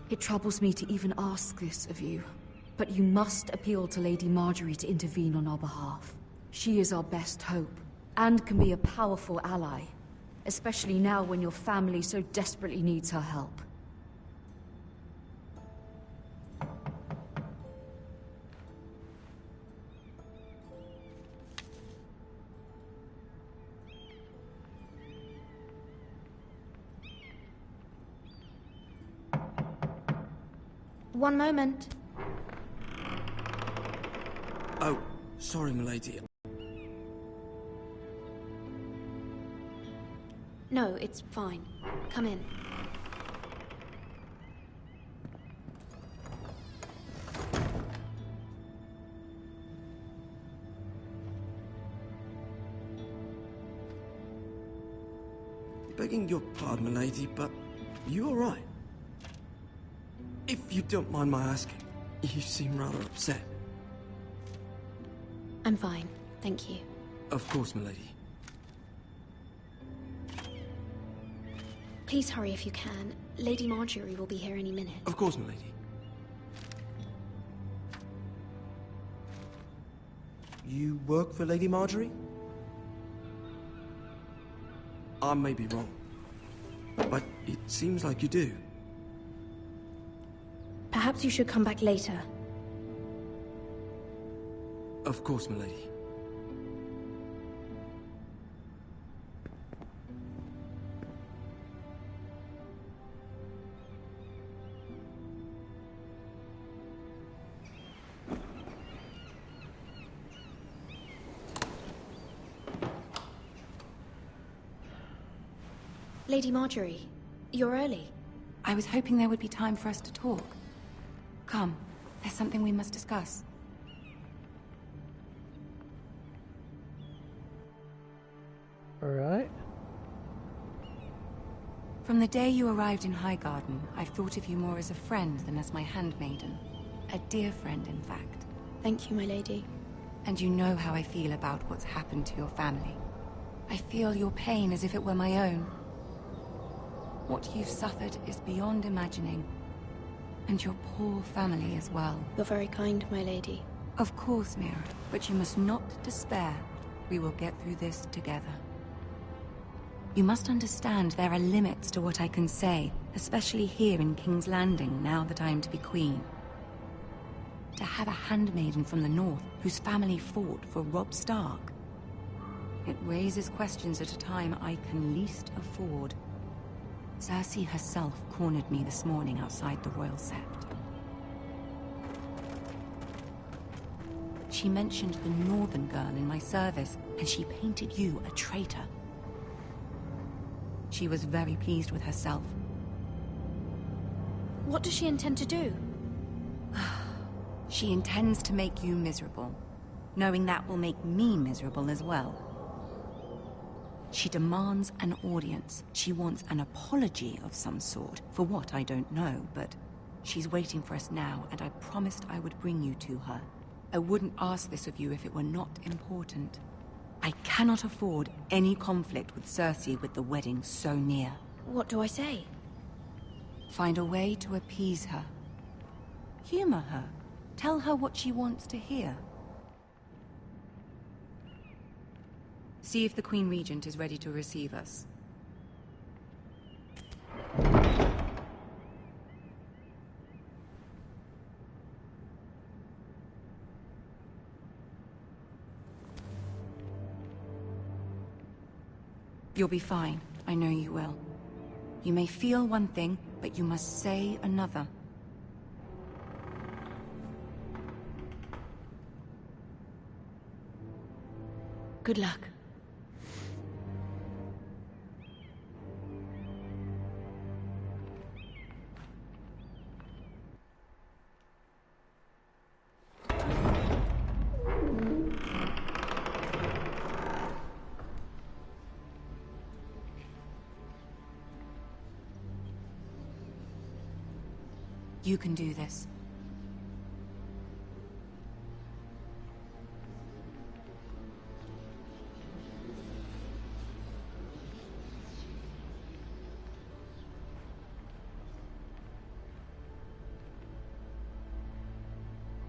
It troubles me to even ask this of you, but you must appeal to Lady Marjorie to intervene on our behalf. She is our best hope, and can be a powerful ally, especially now when your family so desperately needs her help. One moment. Oh, sorry, milady. No, it's fine. Come in. Begging your pardon, milady, but you all right? If you don't mind my asking, you seem rather upset. I'm fine, thank you. Of course, milady. Please hurry if you can. Lady Marjorie will be here any minute. Of course, milady. You work for Lady Marjorie? I may be wrong, but it seems like you do. Perhaps you should come back later. Of course, milady. Lady Marjorie, you're early. I was hoping there would be time for us to talk. Come, there's something we must discuss. Alright. From the day you arrived in Highgarden, I've thought of you more as a friend than as my handmaiden. A dear friend, in fact. Thank you, my lady. And you know how I feel about what's happened to your family. I feel your pain as if it were my own. What you've suffered is beyond imagining. And your poor family as well. You're very kind, my lady. Of course, Mira, but you must not despair. We will get through this together. You must understand there are limits to what I can say, especially here in King's Landing, now that I am to be queen. To have a handmaiden from the north whose family fought for Robb Stark. It raises questions at a time I can least afford. Cersei herself cornered me this morning outside the Royal Sept. She mentioned the northern girl in my service, and she painted you a traitor. She was very pleased with herself. What does she intend to do? She intends to make you miserable, knowing that will make me miserable as well. She demands an audience. She wants an apology of some sort. For what, I don't know, but she's waiting for us now, and I promised I would bring you to her. I wouldn't ask this of you if it were not important. I cannot afford any conflict with Cersei with the wedding so near. What do I say? Find a way to appease her. Humor her. Tell her what she wants to hear. See if the Queen Regent is ready to receive us. You'll be fine. I know you will. You may feel one thing, but you must say another. Good luck. You can do this.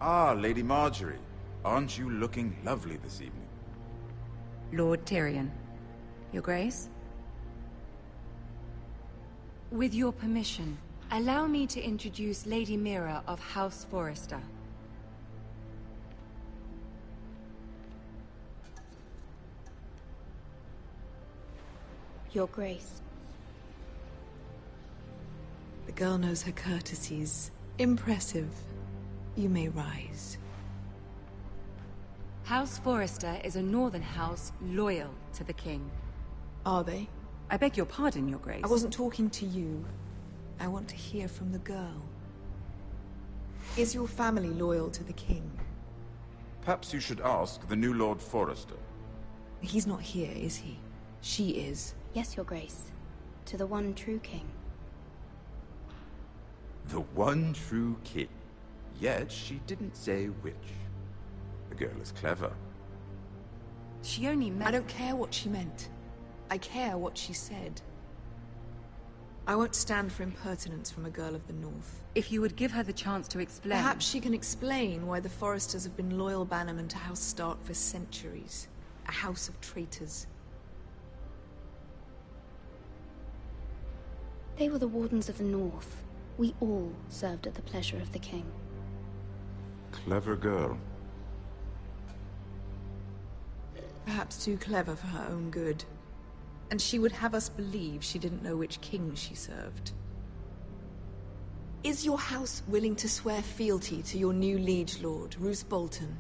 Ah, Lady Marjorie. Aren't you looking lovely this evening? Lord Tyrion. Your Grace? With your permission, allow me to introduce Lady Mira of House Forrester. Your Grace. The girl knows her courtesies. Impressive. You may rise. House Forrester is a northern house loyal to the king. Are they? I beg your pardon, Your Grace. I wasn't talking to you. I want to hear from the girl. Is your family loyal to the king? Perhaps you should ask the new Lord Forrester. He's not here, is he? She is. Yes, Your Grace. To the one true king. The one true king. Yet she didn't say which. The girl is clever. She only meant... I don't care what she meant. I care what she said. I won't stand for impertinence from a girl of the North. If you would give her the chance to explain... Perhaps she can explain why the Forresters have been loyal bannermen to House Stark for centuries. A house of traitors. They were the Wardens of the North. We all served at the pleasure of the king. Clever girl. Perhaps too clever for her own good. And she would have us believe she didn't know which king she served. Is your house willing to swear fealty to your new liege lord, Roose Bolton?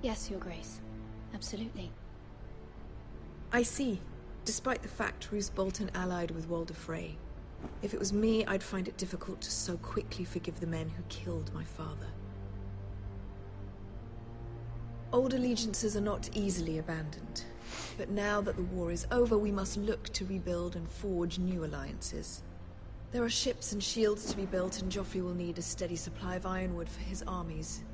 Yes, Your Grace. Absolutely. I see. Despite the fact Roose Bolton allied with Walder Frey. If it was me, I'd find it difficult to so quickly forgive the men who killed my father. Old allegiances are not easily abandoned. But now that the war is over, we must look to rebuild and forge new alliances. There are ships and shields to be built, and Joffrey will need a steady supply of ironwood for his armies.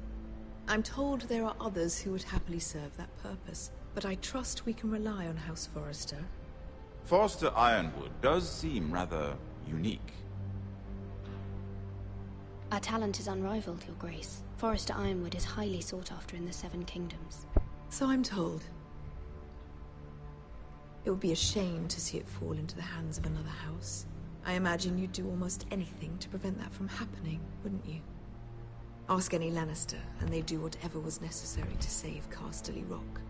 I'm told there are others who would happily serve that purpose, but I trust we can rely on House Forrester. Forrester Ironwood does seem rather unique. Our talent is unrivaled, Your Grace. Forrester Ironwood is highly sought after in the Seven Kingdoms. So I'm told. It would be a shame to see it fall into the hands of another house. I imagine you'd do almost anything to prevent that from happening, wouldn't you? Ask any Lannister, and they'd do whatever was necessary to save Casterly Rock.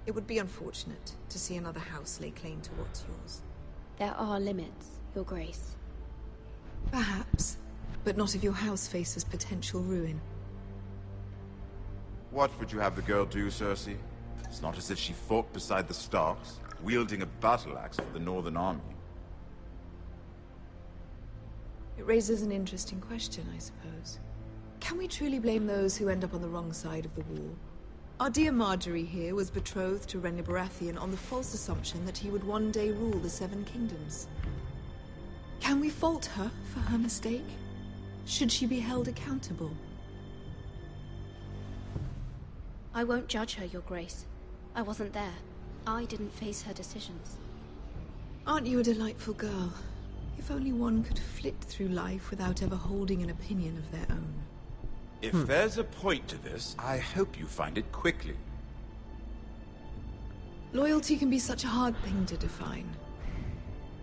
It would be unfortunate to see another house lay claim to what's yours. There are limits, Your Grace. Perhaps, but not if your house faces potential ruin. What would you have the girl do, Cersei? It's not as if she fought beside the Starks, wielding a battle axe for the Northern Army. It raises an interesting question, I suppose. Can we truly blame those who end up on the wrong side of the war? Our dear Marjorie here was betrothed to Renly Baratheon on the false assumption that he would one day rule the Seven Kingdoms. Can we fault her for her mistake? Should she be held accountable? I won't judge her, Your Grace. I wasn't there. I didn't face her decisions. Aren't you a delightful girl? If only one could flit through life without ever holding an opinion of their own. If there's a point to this, I hope you find it quickly. Loyalty can be such a hard thing to define.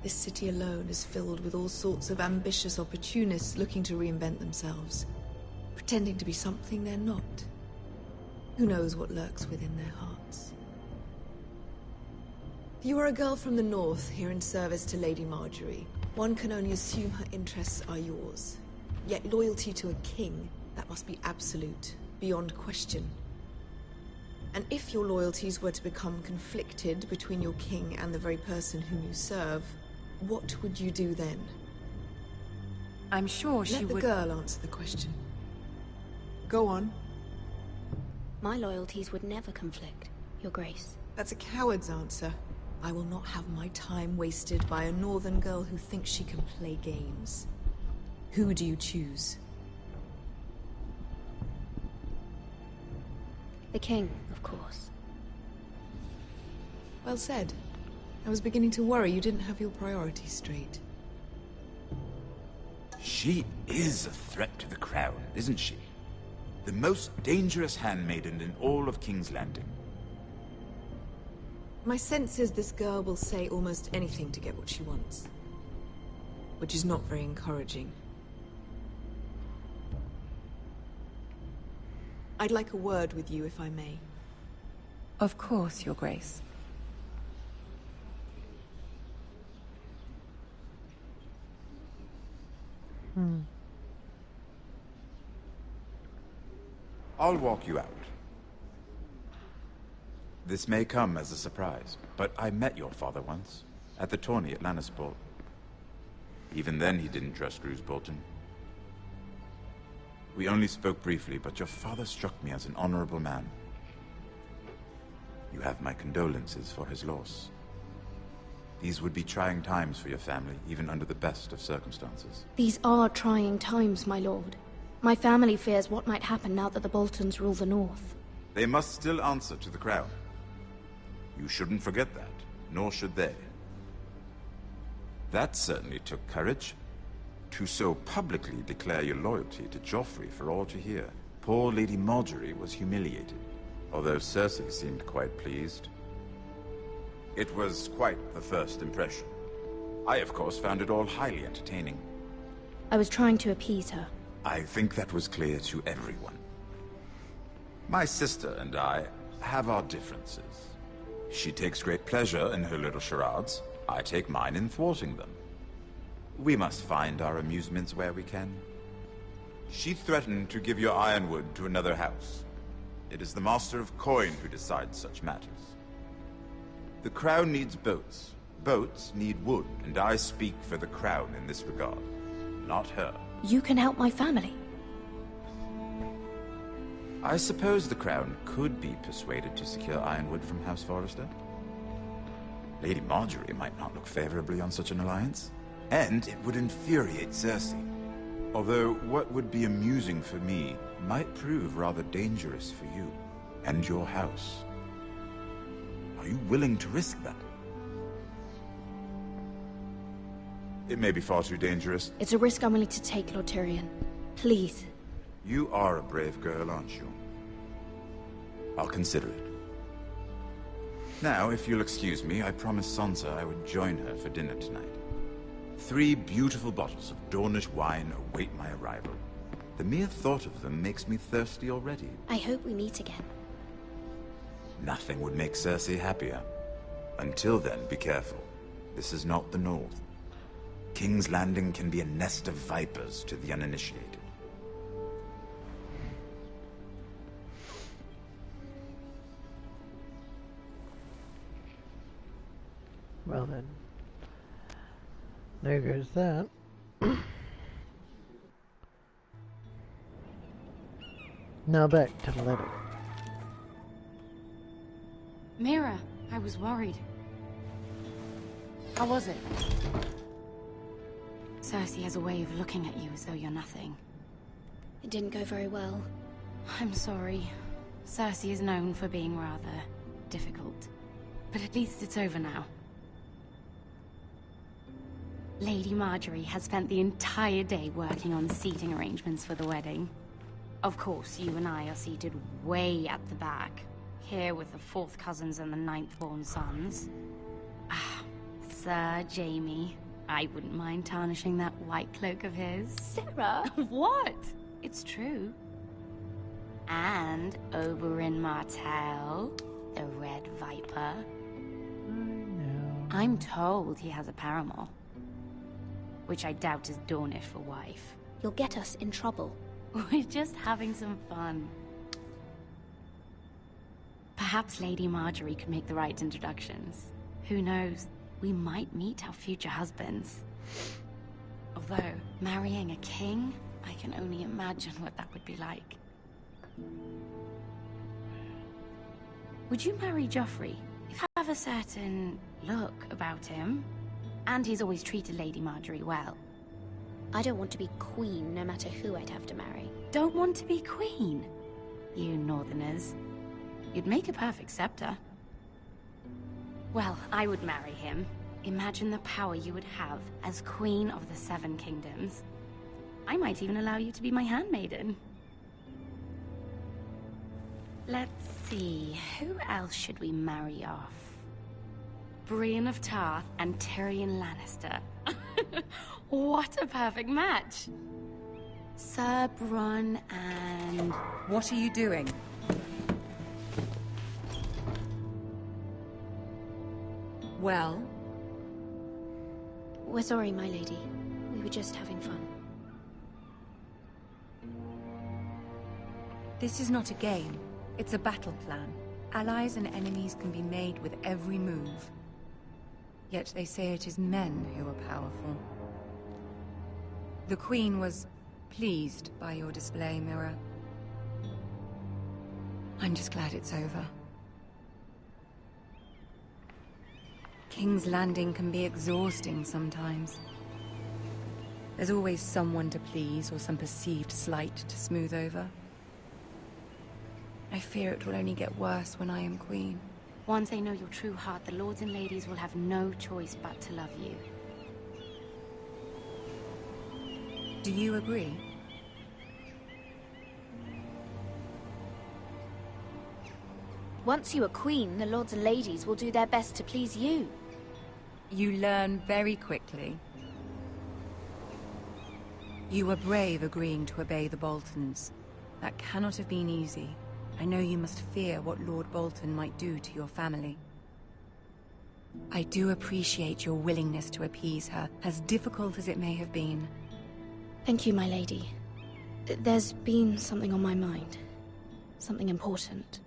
This city alone is filled with all sorts of ambitious opportunists looking to reinvent themselves, pretending to be something they're not. Who knows what lurks within their hearts? You are a girl from the north, here in service to Lady Marjorie. One can only assume her interests are yours. Yet loyalty to a king, that must be absolute, beyond question. And if your loyalties were to become conflicted between your king and the very person whom you serve, what would you do then? I'm sure she would... Let the girl answer the question. Go on. My loyalties would never conflict, Your Grace. That's a coward's answer. I will not have my time wasted by a northern girl who thinks she can play games. Who do you choose? The king, of course. Well said. I was beginning to worry you didn't have your priorities straight. She is a threat to the crown, isn't she? The most dangerous handmaiden in all of King's Landing. My sense is this girl will say almost anything to get what she wants. Which is not very encouraging. I'd like a word with you, if I may. Of course, Your Grace. I'll walk you out. This may come as a surprise, but I met your father once, at the tourney at Lannisport. Even then he didn't trust Roose Bolton. We only spoke briefly, but your father struck me as an honorable man. You have my condolences for his loss. These would be trying times for your family, even under the best of circumstances. These are trying times, my lord. My family fears what might happen now that the Boltons rule the north. They must still answer to the crown. You shouldn't forget that, nor should they. That certainly took courage. To so publicly declare your loyalty to Joffrey for all to hear. Poor Lady Marjorie was humiliated, although Cersei seemed quite pleased. It was quite the first impression. I, of course, found it all highly entertaining. I was trying to appease her. I think that was clear to everyone. My sister and I have our differences. She takes great pleasure in her little charades. I take mine in thwarting them. We must find our amusements where we can. She threatened to give your ironwood to another house. It is the Master of Coin who decides such matters. The crown needs boats. Boats need wood, and I speak for the crown in this regard. Not her. You can help my family. I suppose the crown could be persuaded to secure Ironwood from House Forrester. Lady Marjorie might not look favorably on such an alliance, and it would infuriate Cersei. Although what would be amusing for me might prove rather dangerous for you and your house. Are you willing to risk that? It may be far too dangerous. It's a risk I'm willing to take, Lord Tyrion. Please. You are a brave girl, aren't you? I'll consider it. Now, if you'll excuse me, I promised Sansa I would join her for dinner tonight. 3 beautiful bottles of Dornish wine await my arrival. The mere thought of them makes me thirsty already. I hope we meet again. Nothing would make Cersei happier. Until then, be careful. This is not the North. King's Landing can be a nest of vipers to the uninitiated. Well then, there goes that. Now back to the letter. Mira, I was worried. How was it? Cersei has a way of looking at you as though you're nothing. It didn't go very well. I'm sorry. Cersei is known for being rather difficult. But at least it's over now. Lady Marjorie has spent the entire day working on seating arrangements for the wedding. Of course, you and I are seated way at the back, here with the 4th cousins and the 9th-born sons. Ah, Sir Jaime. I wouldn't mind tarnishing that white cloak of his. Sarah! What? It's true. And Oberyn Martell, the Red Viper. I'm told he has a paramour. Which I doubt is Dornish for wife. You'll get us in trouble. We're just having some fun. Perhaps Lady Marjorie could make the right introductions. Who knows? We might meet our future husbands. Although, marrying a king, I can only imagine what that would be like. Would you marry Joffrey? If I have a certain look about him, and he's always treated Lady Marjorie well. I don't want to be queen, no matter who I'd have to marry. Don't want to be queen? You northerners. You'd make a perfect scepter. Well, I would marry him. Imagine the power you would have as Queen of the 7 Kingdoms. I might even allow you to be my handmaiden. Let's see, who else should we marry off? Brienne of Tarth and Tyrion Lannister. What a perfect match! Sir Bronn and... What are you doing? Well? We're sorry, my lady. We were just having fun. This is not a game. It's a battle plan. Allies and enemies can be made with every move. Yet they say it is men who are powerful. The Queen was pleased by your display, Mira. I'm just glad it's over. King's Landing can be exhausting sometimes. There's always someone to please or some perceived slight to smooth over. I fear it will only get worse when I am queen. Once they know your true heart, the lords and ladies will have no choice but to love you. Do you agree? Once you are queen, the lords and ladies will do their best to please you. You learn very quickly. You were brave agreeing to obey the Boltons. That cannot have been easy. I know you must fear what Lord Bolton might do to your family. I do appreciate your willingness to appease her, as difficult as it may have been. Thank you, my lady. There's been something on my mind. Something important.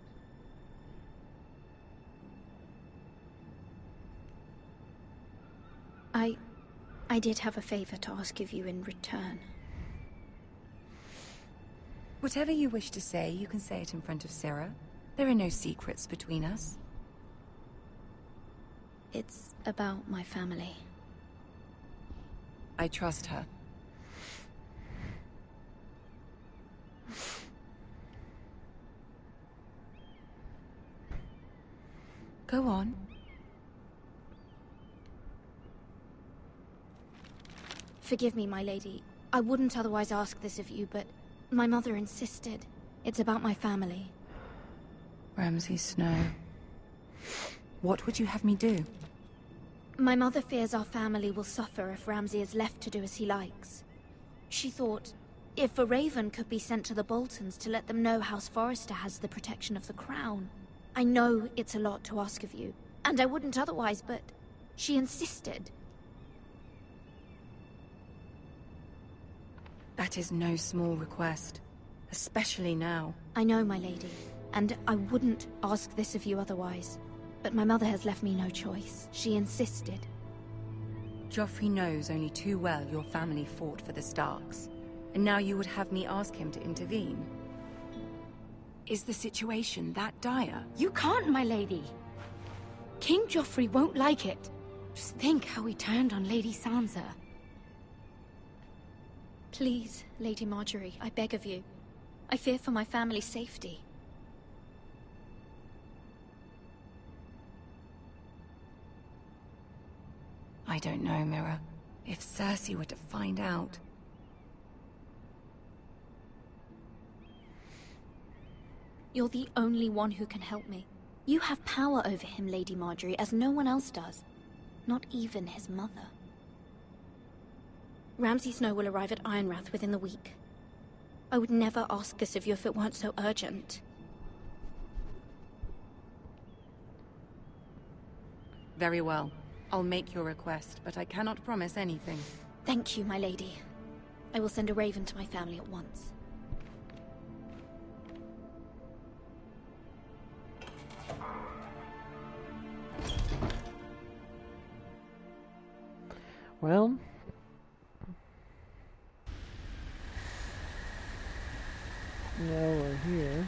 I did have a favor to ask of you in return. Whatever you wish to say, you can say it in front of Sarah. There are no secrets between us. It's about my family. I trust her. Go on. Forgive me, my lady. I wouldn't otherwise ask this of you, but my mother insisted. It's about my family. Ramsay Snow. What would you have me do? My mother fears our family will suffer if Ramsay is left to do as he likes. She thought, if a raven could be sent to the Boltons to let them know House Forrester has the protection of the crown. I know it's a lot to ask of you, and I wouldn't otherwise, but she insisted. That is no small request, especially now. I know, my lady, and I wouldn't ask this of you otherwise. But my mother has left me no choice. She insisted. Joffrey knows only too well your family fought for the Starks, and now you would have me ask him to intervene. Is the situation that dire? You can't, my lady. King Joffrey won't like it. Just think how he turned on Lady Sansa. Please, Lady Marjorie, I beg of you. I fear for my family's safety. I don't know, Mira. If Cersei were to find out... You're the only one who can help me. You have power over him, Lady Marjorie, as no one else does. Not even his mother. Ramsay Snow will arrive at Ironrath within the week. I would never ask this of you if it weren't so urgent. Very well. I'll make your request, but I cannot promise anything. Thank you, my lady. I will send a raven to my family at once. Well, now we're here.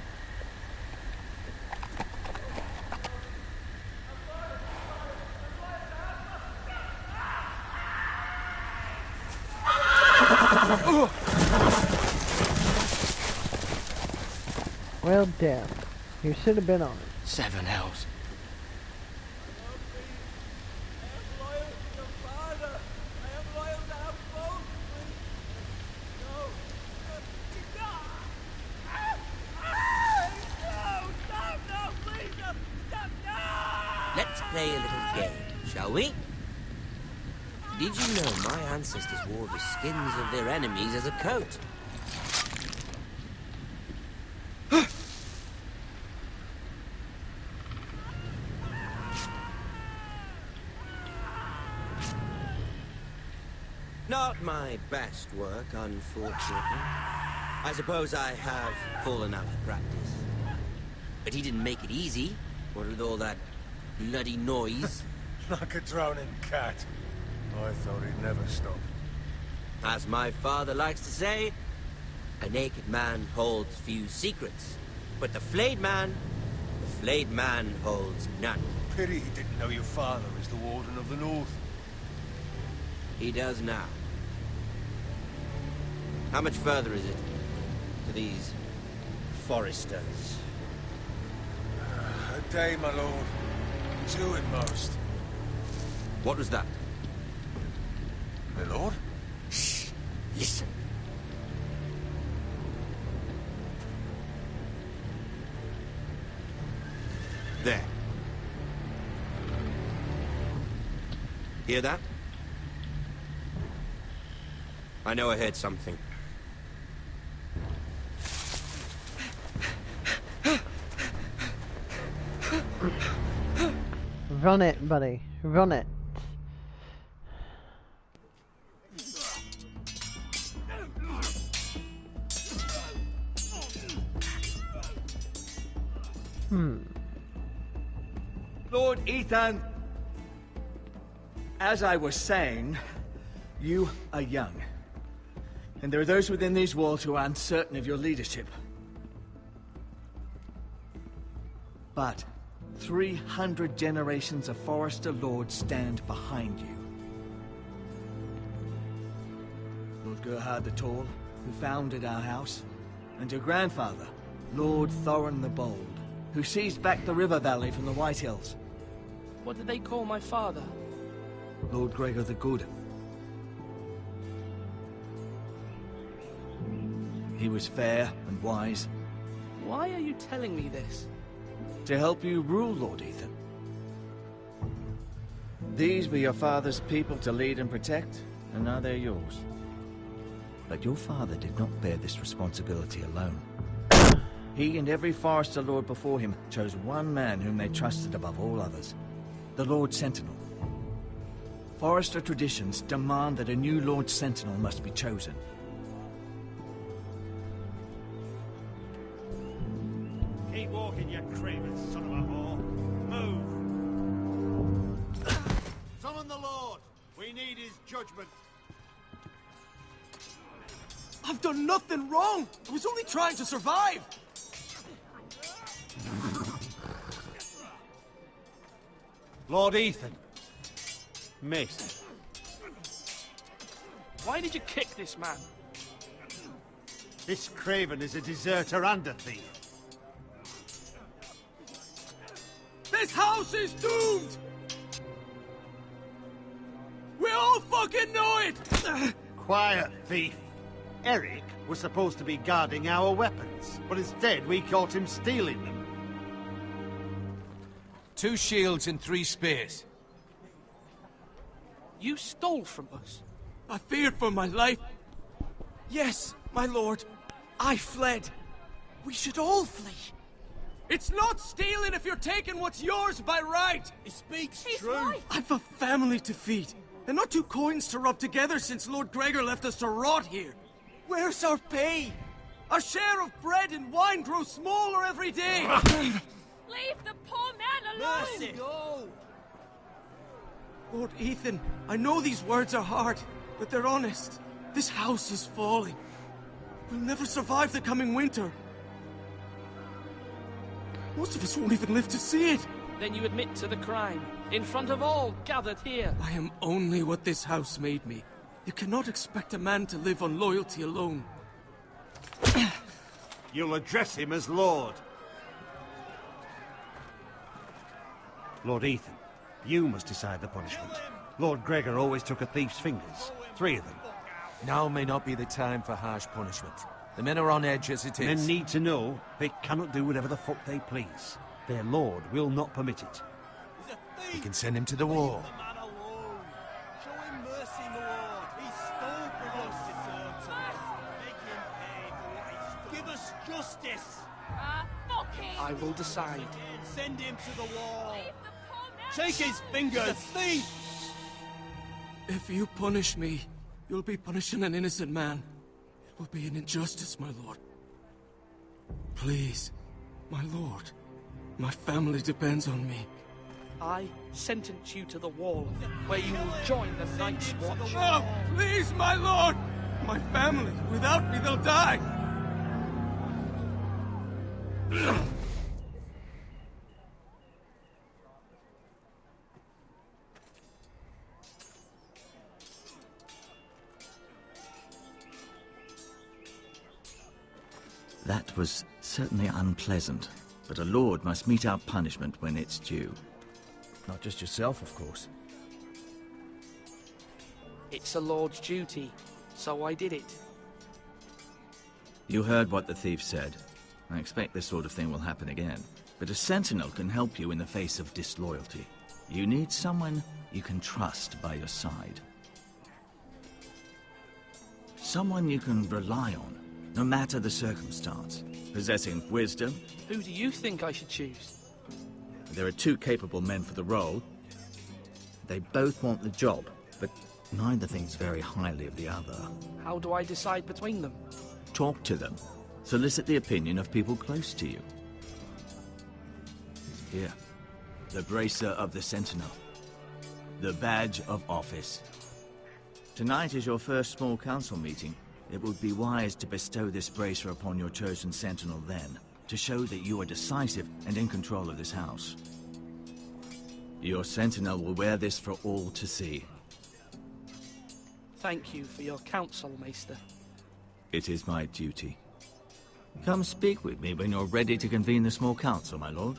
Well, damn. You should have been on it. 7 hells. Let's play a little game, shall we? Did you know my ancestors wore the skins of their enemies as a coat? Not my best work, unfortunately. I suppose I have fallen out of practice. But he didn't make it easy, what with all that bloody noise. Like a drowning cat. I thought he'd never stop. As my father likes to say, a naked man holds few secrets. But the flayed man holds none. Pity he didn't know your father is the Warden of the North. He does now. How much further is it to these Forresters? A day, my lord. 2 at most. What was that? My lord? Shh! Listen. There. Hear that? I know I heard something. Run it, buddy. Run it. Lord Ethan! As I was saying, you are young. And there are those within these walls who are uncertain of your leadership. But 300 generations of Forrester lords stand behind you. Lord Gerhard the Tall, who founded our house, and your grandfather, Lord Thorin the Bold, who seized back the river valley from the White Hills. What did they call my father? Lord Gregor the Good. He was fair and wise. Why are you telling me this? To help you rule, Lord Ethan. These were your father's people to lead and protect, and now they're yours. But your father did not bear this responsibility alone. He and every Forrester lord before him chose one man whom they trusted above all others, the Lord Sentinel. Forrester traditions demand that a new Lord Sentinel must be chosen. Keep walking, you craven son of a whore. Move! Summon the Lord! We need his judgment. I've done nothing wrong! I was only trying to survive! Lord Ethan. Mason. Why did you kick this man? This craven is a deserter and a thief. This house is doomed! We all fucking know it! Quiet, thief. Eric was supposed to be guarding our weapons, but instead we caught him stealing them. 2 shields and 3 spears. You stole from us. I feared for my life. Yes, my lord. I fled. We should all flee. It's not stealing if you're taking what's yours by right. He speaks He's true. right. I've a family to feed, and not 2 coins to rub together since Lord Gregor left us to rot here. Where's our pay? Our share of bread and wine grows smaller every day. Leave the poor man alone! Mercy. Go! Lord Ethan, I know these words are hard, but they're honest. This house is falling. We'll never survive the coming winter. Most of us won't even live to see it. Then you admit to the crime, in front of all gathered here. I am only what this house made me. You cannot expect a man to live on loyalty alone. You'll address him as Lord. Lord Ethan, you must decide the punishment. Lord Gregor always took a thief's fingers. 3 of them. Now may not be the time for harsh punishment. The men are on edge as it is. Men need to know they cannot do whatever the fuck they please. Their lord will not permit it. We can send him to the wall. Show him mercy, Lord. He stole from us. Make him pay for what he stole. Give us justice. Fuck him! I will decide. Send him to the wall. Take his fingers. Thief! If you punish me, you'll be punishing an innocent man. It will be an injustice, my lord. Please, my lord. My family depends on me. I sentence you to the wall, where you will join the Night's Watch. Oh, please, my lord! My family, without me, they'll die! That was certainly unpleasant, but a lord must mete out punishment when it's due. Not just yourself, of course. It's a lord's duty, so I did it. You heard what the thief said. I expect this sort of thing will happen again. But a sentinel can help you in the face of disloyalty. You need someone you can trust by your side. Someone you can rely on, no matter the circumstance. Possessing wisdom. Who do you think I should choose? There are 2 capable men for the role. They both want the job, but neither thinks very highly of the other. How do I decide between them? Talk to them. Solicit the opinion of people close to you. Here, the Bracer of the Sentinel. The badge of office. Tonight is your first small council meeting. It would be wise to bestow this bracer upon your chosen sentinel then, to show that you are decisive and in control of this house. Your sentinel will wear this for all to see. Thank you for your counsel, Maester. It is my duty. Come speak with me when you're ready to convene the small council, my lord.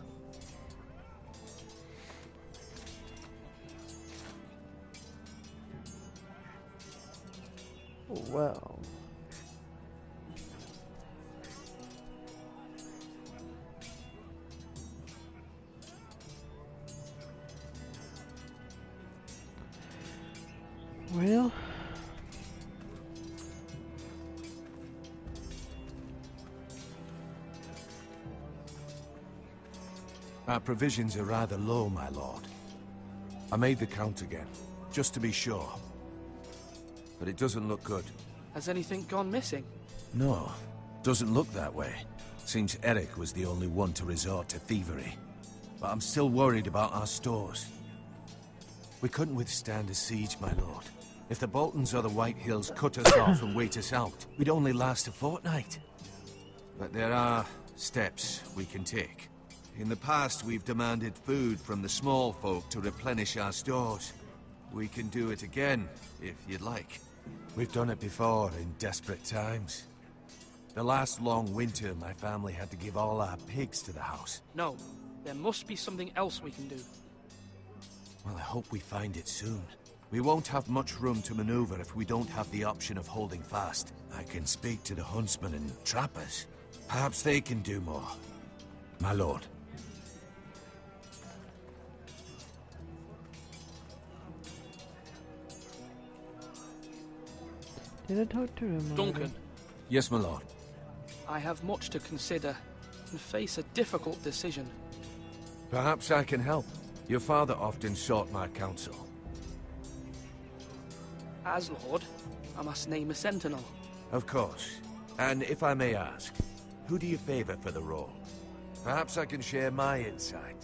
Well. Well. Our provisions are rather low, my lord. I made the count again, just to be sure. But it doesn't look good. Has anything gone missing? No, doesn't look that way. Seems Eric was the only one to resort to thievery. But I'm still worried about our stores. We couldn't withstand a siege, my lord. If the Boltons or the White Hills cut us off and wait us out, we'd only last a fortnight. But there are steps we can take. In the past, we've demanded food from the small folk to replenish our stores. We can do it again, if you'd like. We've done it before in desperate times. The last long winter, my family had to give all our pigs to the house. No, there must be something else we can do. Well, I hope we find it soon. We won't have much room to maneuver if we don't have the option of holding fast. I can speak to the huntsmen and trappers. Perhaps they can do more. My lord. Did I talk to him? Duncan. Yes, my lord. I have much to consider and face a difficult decision. Perhaps I can help. Your father often sought my counsel. As Lord, I must name a sentinel. Of course. And if I may ask, who do you favor for the role? Perhaps I can share my insight.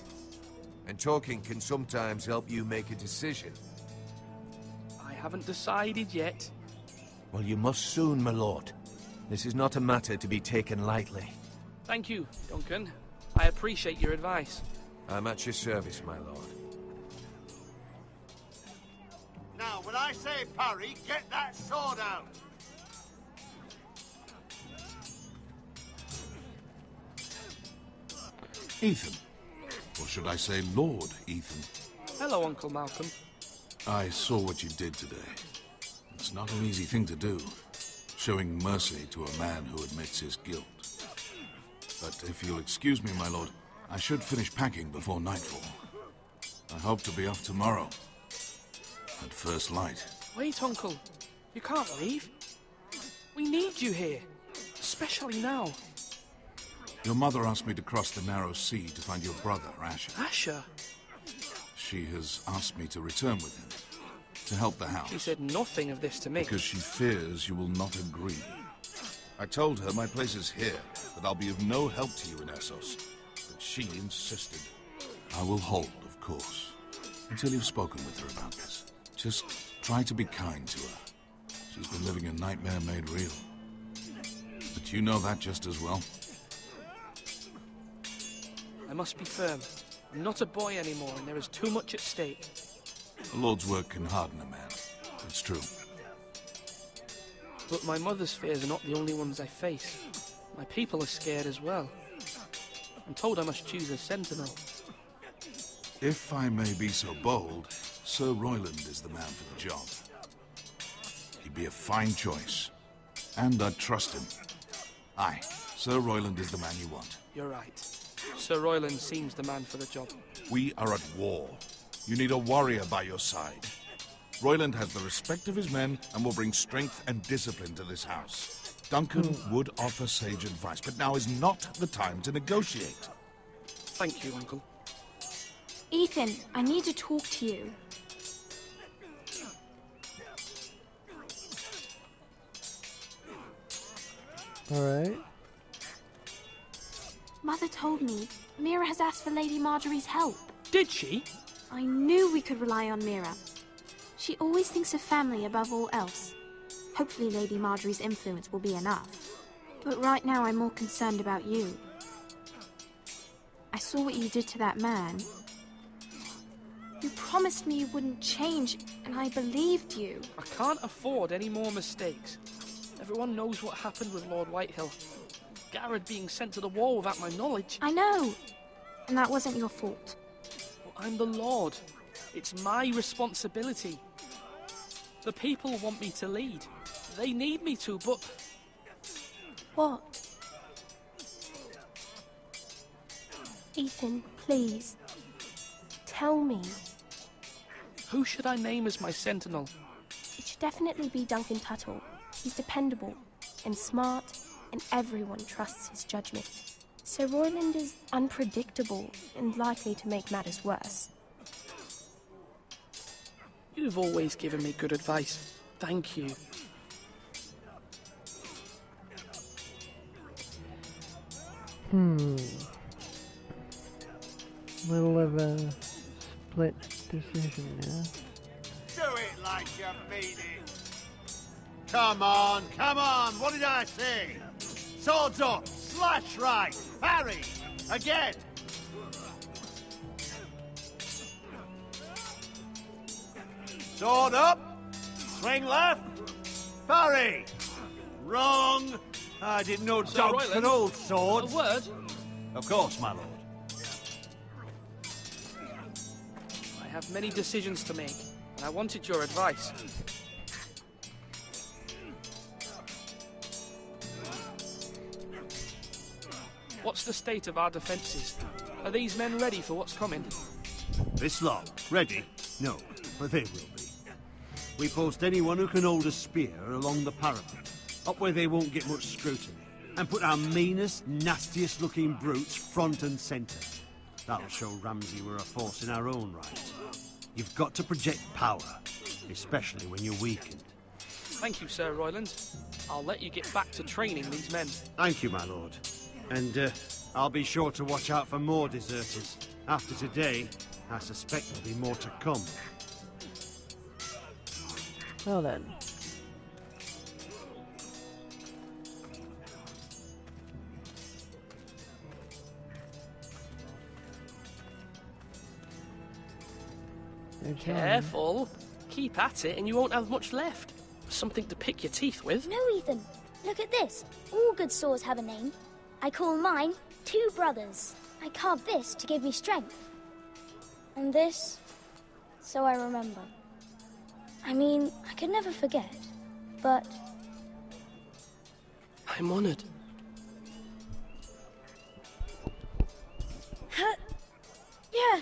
And talking can sometimes help you make a decision. I haven't decided yet. Well, you must soon, my lord. This is not a matter to be taken lightly. Thank you, Duncan. I appreciate your advice. I'm at your service, my lord. Now, when I say parry, get that sword out! Ethan. Or should I say Lord Ethan? Hello, Uncle Malcolm. I saw what you did today. It's not an easy thing to do, showing mercy to a man who admits his guilt. But if you'll excuse me, my lord, I should finish packing before nightfall. I hope to be off tomorrow, at first light. Wait, Uncle. You can't leave. We need you here, especially now. Your mother asked me to cross the narrow sea to find your brother, Asher. Asher? She has asked me to return with him, to help the house. She said nothing of this to me. Because she fears you will not agree. I told her my place is here, that I'll be of no help to you in Essos. But she insisted. I will hold, of course, until you've spoken with her about this. Just try to be kind to her. She's been living a nightmare made real. But you know that just as well. I must be firm. I'm not a boy anymore, and there is too much at stake. The Lord's work can harden a man. It's true. But my mother's fears are not the only ones I face. My people are scared as well. I'm told I must choose a sentinel. If I may be so bold, Sir Royland is the man for the job. He'd be a fine choice. And I'd trust him. Aye, Sir Royland is the man you want. You're right. Sir Royland seems the man for the job. We are at war. You need a warrior by your side. Royland has the respect of his men and will bring strength and discipline to this house. Duncan would offer sage advice, but now is not the time to negotiate. Thank you, Uncle. Ethan, I need to talk to you. Alright. Mother told me Mira has asked for Lady Marjorie's help. Did she? I knew we could rely on Mira. She always thinks of family above all else. Hopefully Lady Marjorie's influence will be enough. But right now I'm more concerned about you. I saw what you did to that man. You promised me you wouldn't change, and I believed you. I can't afford any more mistakes. Everyone knows what happened with Lord Whitehill. Garrett being sent to the war without my knowledge. I know. And that wasn't your fault. Well, I'm the Lord. It's my responsibility. The people want me to lead. They need me to, but... What? Ethan, please. Tell me. Who should I name as my sentinel? It should definitely be Duncan Tuttle. He's dependable and smart, and everyone trusts his judgment. Sir Royland is unpredictable and likely to make matters worse. You've always given me good advice. Thank you. Little of a split decision, yeah? Do it like you mean it. Come on, what did I say? Swords up, slash right, parry, again. Sword up, swing left, parry. Wrong. I didn't know dogs could hold swords. A word? Of course, my lord. I have many decisions to make, and I wanted your advice. What's the state of our defences? Are these men ready for what's coming? This lot, ready? No, but they will be. We post anyone who can hold a spear along the parapet, up where they won't get much scrutiny, and put our meanest, nastiest looking brutes front and centre. That'll show Ramsay we're a force in our own right. You've got to project power, especially when you're weakened. Thank you, Sir Royland. I'll let you get back to training these men. Thank you, my lord. And I'll be sure to watch out for more deserters. After today, I suspect there'll be more to come. Well then. Careful. Keep at it and you won't have much left. Something to pick your teeth with. No, Ethan. Look at this. All good swords have a name. I call mine Two Brothers. I carved this to give me strength. And this, so I remember. I mean, I could never forget, but... I'm honoured. Yeah.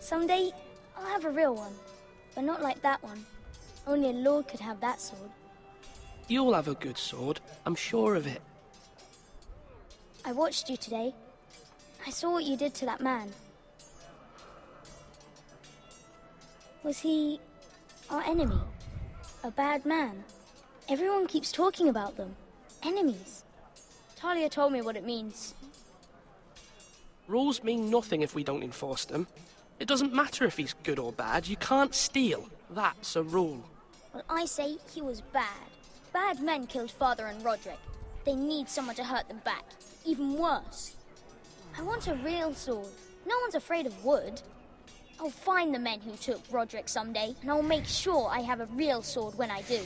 Someday, I'll have a real one. But not like that one. Only a lord could have that sword. You'll have a good sword. I'm sure of it. I watched you today. I saw what you did to that man. Was he our enemy? A bad man? Everyone keeps talking about them. Enemies. Talia told me what it means. Rules mean nothing if we don't enforce them. It doesn't matter if he's good or bad. You can't steal. That's a rule. Well, I say he was bad. Bad men killed Father and Roderick. They need someone to hurt them back. Even worse. I want a real sword. No one's afraid of wood. I'll find the men who took Roderick someday, and I'll make sure I have a real sword when I do.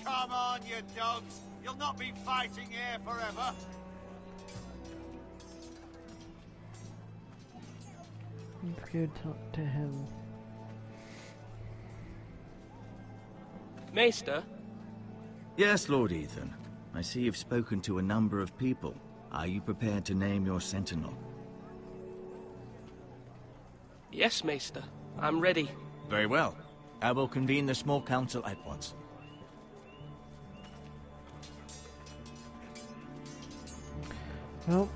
Come on, you dogs. You'll not be fighting here forever. Let's go talk to him. Maester? Yes, Lord Ethan. I see you've spoken to a number of people. Are you prepared to name your sentinel? Yes, Maester. I'm ready. Very well. I will convene the small council at once. Well,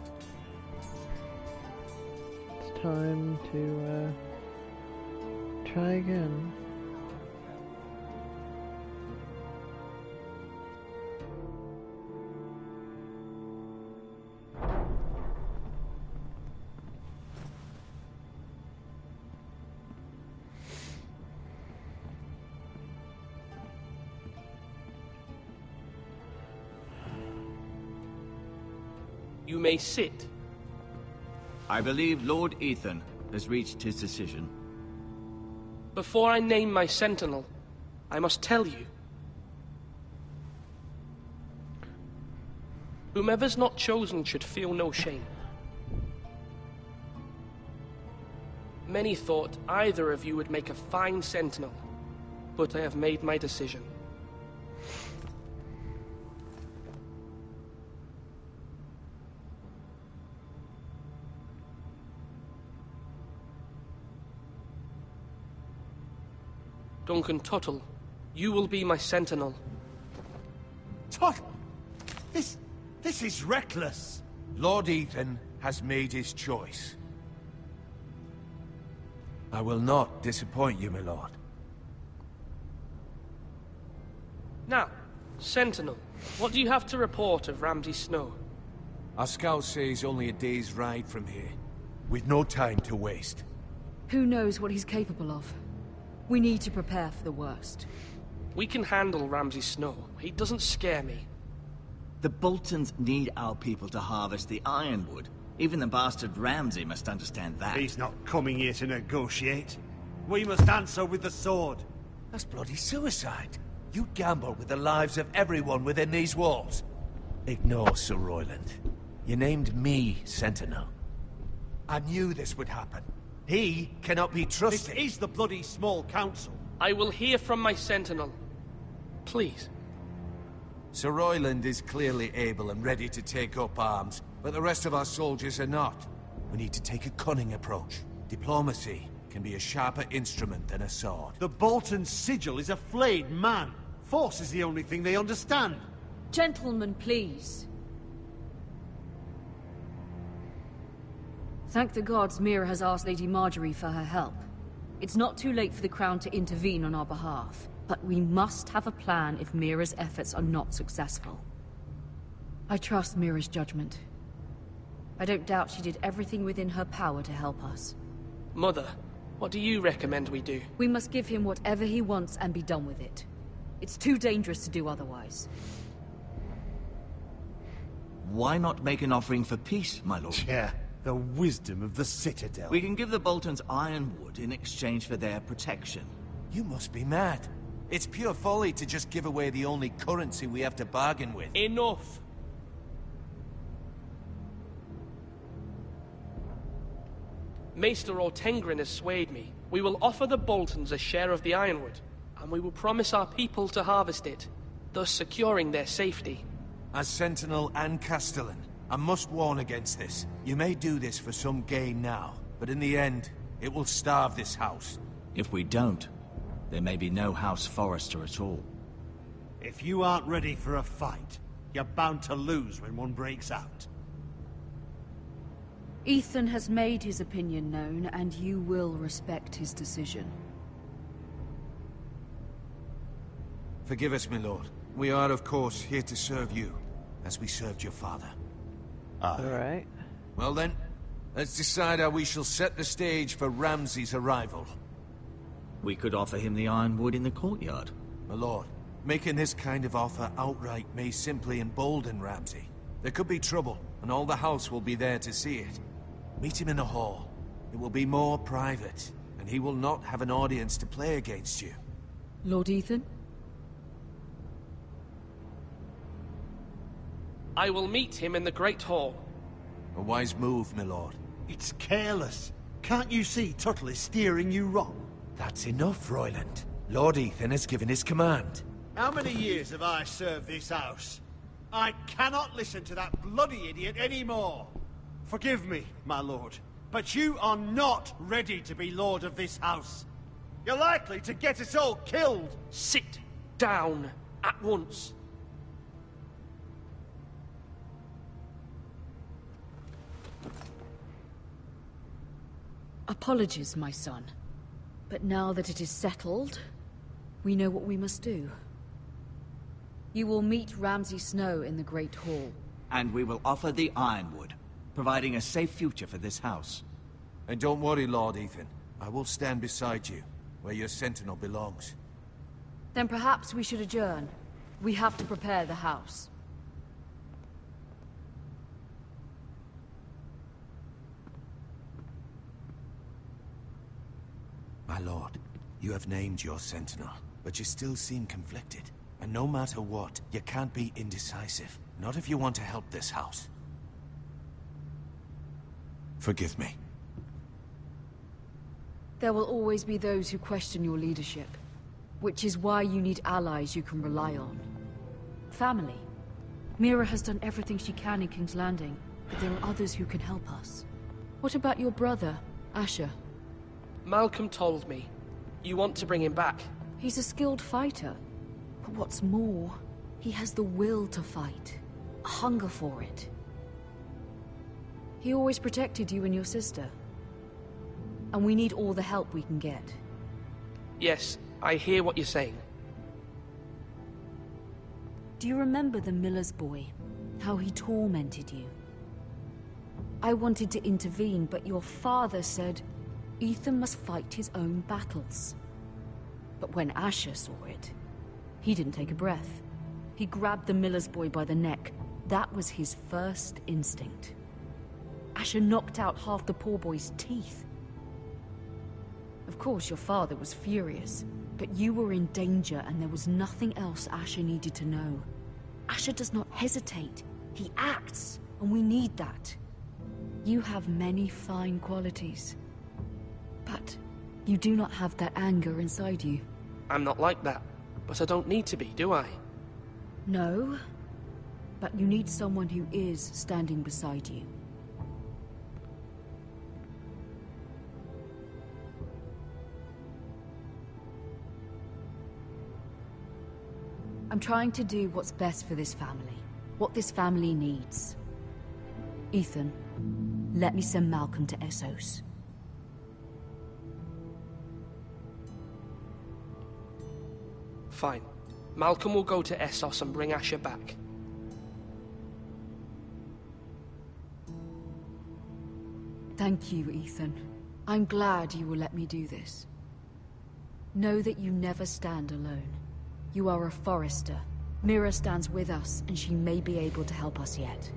it's time to try again. You may sit. I believe Lord Ethan has reached his decision. Before I name my sentinel, I must tell you. Whomever's not chosen should feel no shame. Many thought either of you would make a fine sentinel, but I have made my decision. Duncan Tuttle, you will be my sentinel. Tuttle? This is reckless. Lord Ethan has made his choice. I will not disappoint you, my lord. Now, Sentinel, what do you have to report of Ramsay Snow? Our scouts say he's only a day's ride from here. We've no time to waste. Who knows what he's capable of? We need to prepare for the worst. We can handle Ramsay Snow. He doesn't scare me. The Boltons need our people to harvest the ironwood. Even the bastard Ramsay must understand that. He's not coming here to negotiate. We must answer with the sword. That's bloody suicide. You gamble with the lives of everyone within these walls. Ignore Sir Royland. You named me Sentinel. I knew this would happen. He cannot be trusted. This is the bloody small council. I will hear from my sentinel. Please. Sir Royland is clearly able and ready to take up arms, but the rest of our soldiers are not. We need to take a cunning approach. Diplomacy can be a sharper instrument than a sword. The Bolton sigil is a flayed man. Force is the only thing they understand. Gentlemen, please. Thank the gods Mira has asked Lady Marjorie for her help. It's not too late for the Crown to intervene on our behalf, but we must have a plan if Mira's efforts are not successful. I trust Mira's judgment. I don't doubt she did everything within her power to help us. Mother, what do you recommend we do? We must give him whatever he wants and be done with it. It's too dangerous to do otherwise. Why not make an offering for peace, my lord? Yeah, the wisdom of the Citadel. We can give the Boltons ironwood in exchange for their protection. You must be mad. It's pure folly to just give away the only currency we have to bargain with. Enough! Maester Ortengrin has swayed me. We will offer the Boltons a share of the ironwood, and we will promise our people to harvest it, thus securing their safety. As Sentinel and Castellan, I must warn against this. You may do this for some gain now, but in the end, it will starve this house. If we don't, there may be no House Forrester at all. If you aren't ready for a fight, you're bound to lose when one breaks out. Ethan has made his opinion known, and you will respect his decision. Forgive us, my lord. We are, of course, here to serve you, as we served your father. Alright. Well then, let's decide how we shall set the stage for Ramsay's arrival. We could offer him the ironwood in the courtyard. My lord, making this kind of offer outright may simply embolden Ramsay. There could be trouble, and all the house will be there to see it. Meet him in the hall. It will be more private, and he will not have an audience to play against you. Lord Ethan? I will meet him in the Great Hall. A wise move, my lord. It's careless. Can't you see Tuttle is steering you wrong? That's enough, Royland. Lord Ethan has given his command. How many years have I served this house? I cannot listen to that bloody idiot anymore. Forgive me, my lord, but you are not ready to be lord of this house. You're likely to get us all killed. Sit down at once. Apologies, my son. But now that it is settled, we know what we must do. You will meet Ramsay Snow in the Great Hall. And we will offer the Ironwood, providing a safe future for this house. And don't worry, Lord Ethan. I will stand beside you, where your sentinel belongs. Then perhaps we should adjourn. We have to prepare the house. My lord, you have named your sentinel, but you still seem conflicted. And no matter what, you can't be indecisive. Not if you want to help this house. Forgive me. There will always be those who question your leadership, which is why you need allies you can rely on. Family. Mira has done everything she can in King's Landing, but there are others who can help us. What about your brother, Asher? Malcolm told me. You want to bring him back? He's a skilled fighter. But what's more, he has the will to fight. A hunger for it. He always protected you and your sister. And we need all the help we can get. Yes, I hear what you're saying. Do you remember the miller's boy? How he tormented you? I wanted to intervene, but your father said Ethan must fight his own battles. But when Asher saw it, he didn't take a breath. He grabbed the miller's boy by the neck. That was his first instinct. Asher knocked out half the poor boy's teeth. Of course, your father was furious, but you were in danger and there was nothing else Asher needed to know. Asher does not hesitate. He acts, and we need that. You have many fine qualities. But you do not have that anger inside you. I'm not like that, but I don't need to be, do I? No, but you need someone who is standing beside you. I'm trying to do what's best for this family. What this family needs. Ethan, let me send Malcolm to Essos. Fine. Malcolm will go to Essos and bring Asher back. Thank you, Ethan. I'm glad you will let me do this. Know that you never stand alone. You are a Forrester. Mira stands with us, and she may be able to help us yet.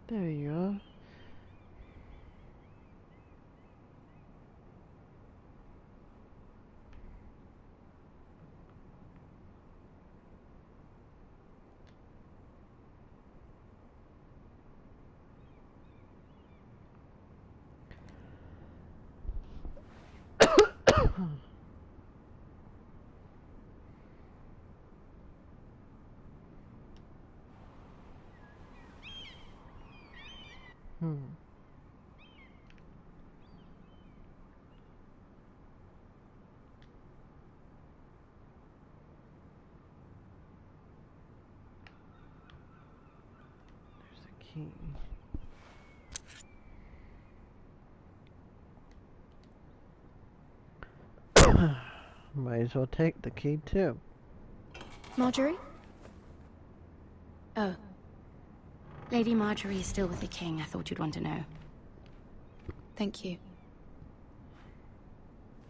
There you are. There's the key. Might as well take the key too. Marjorie? Oh. Lady Marjorie is still with the king. I thought you'd want to know. Thank you.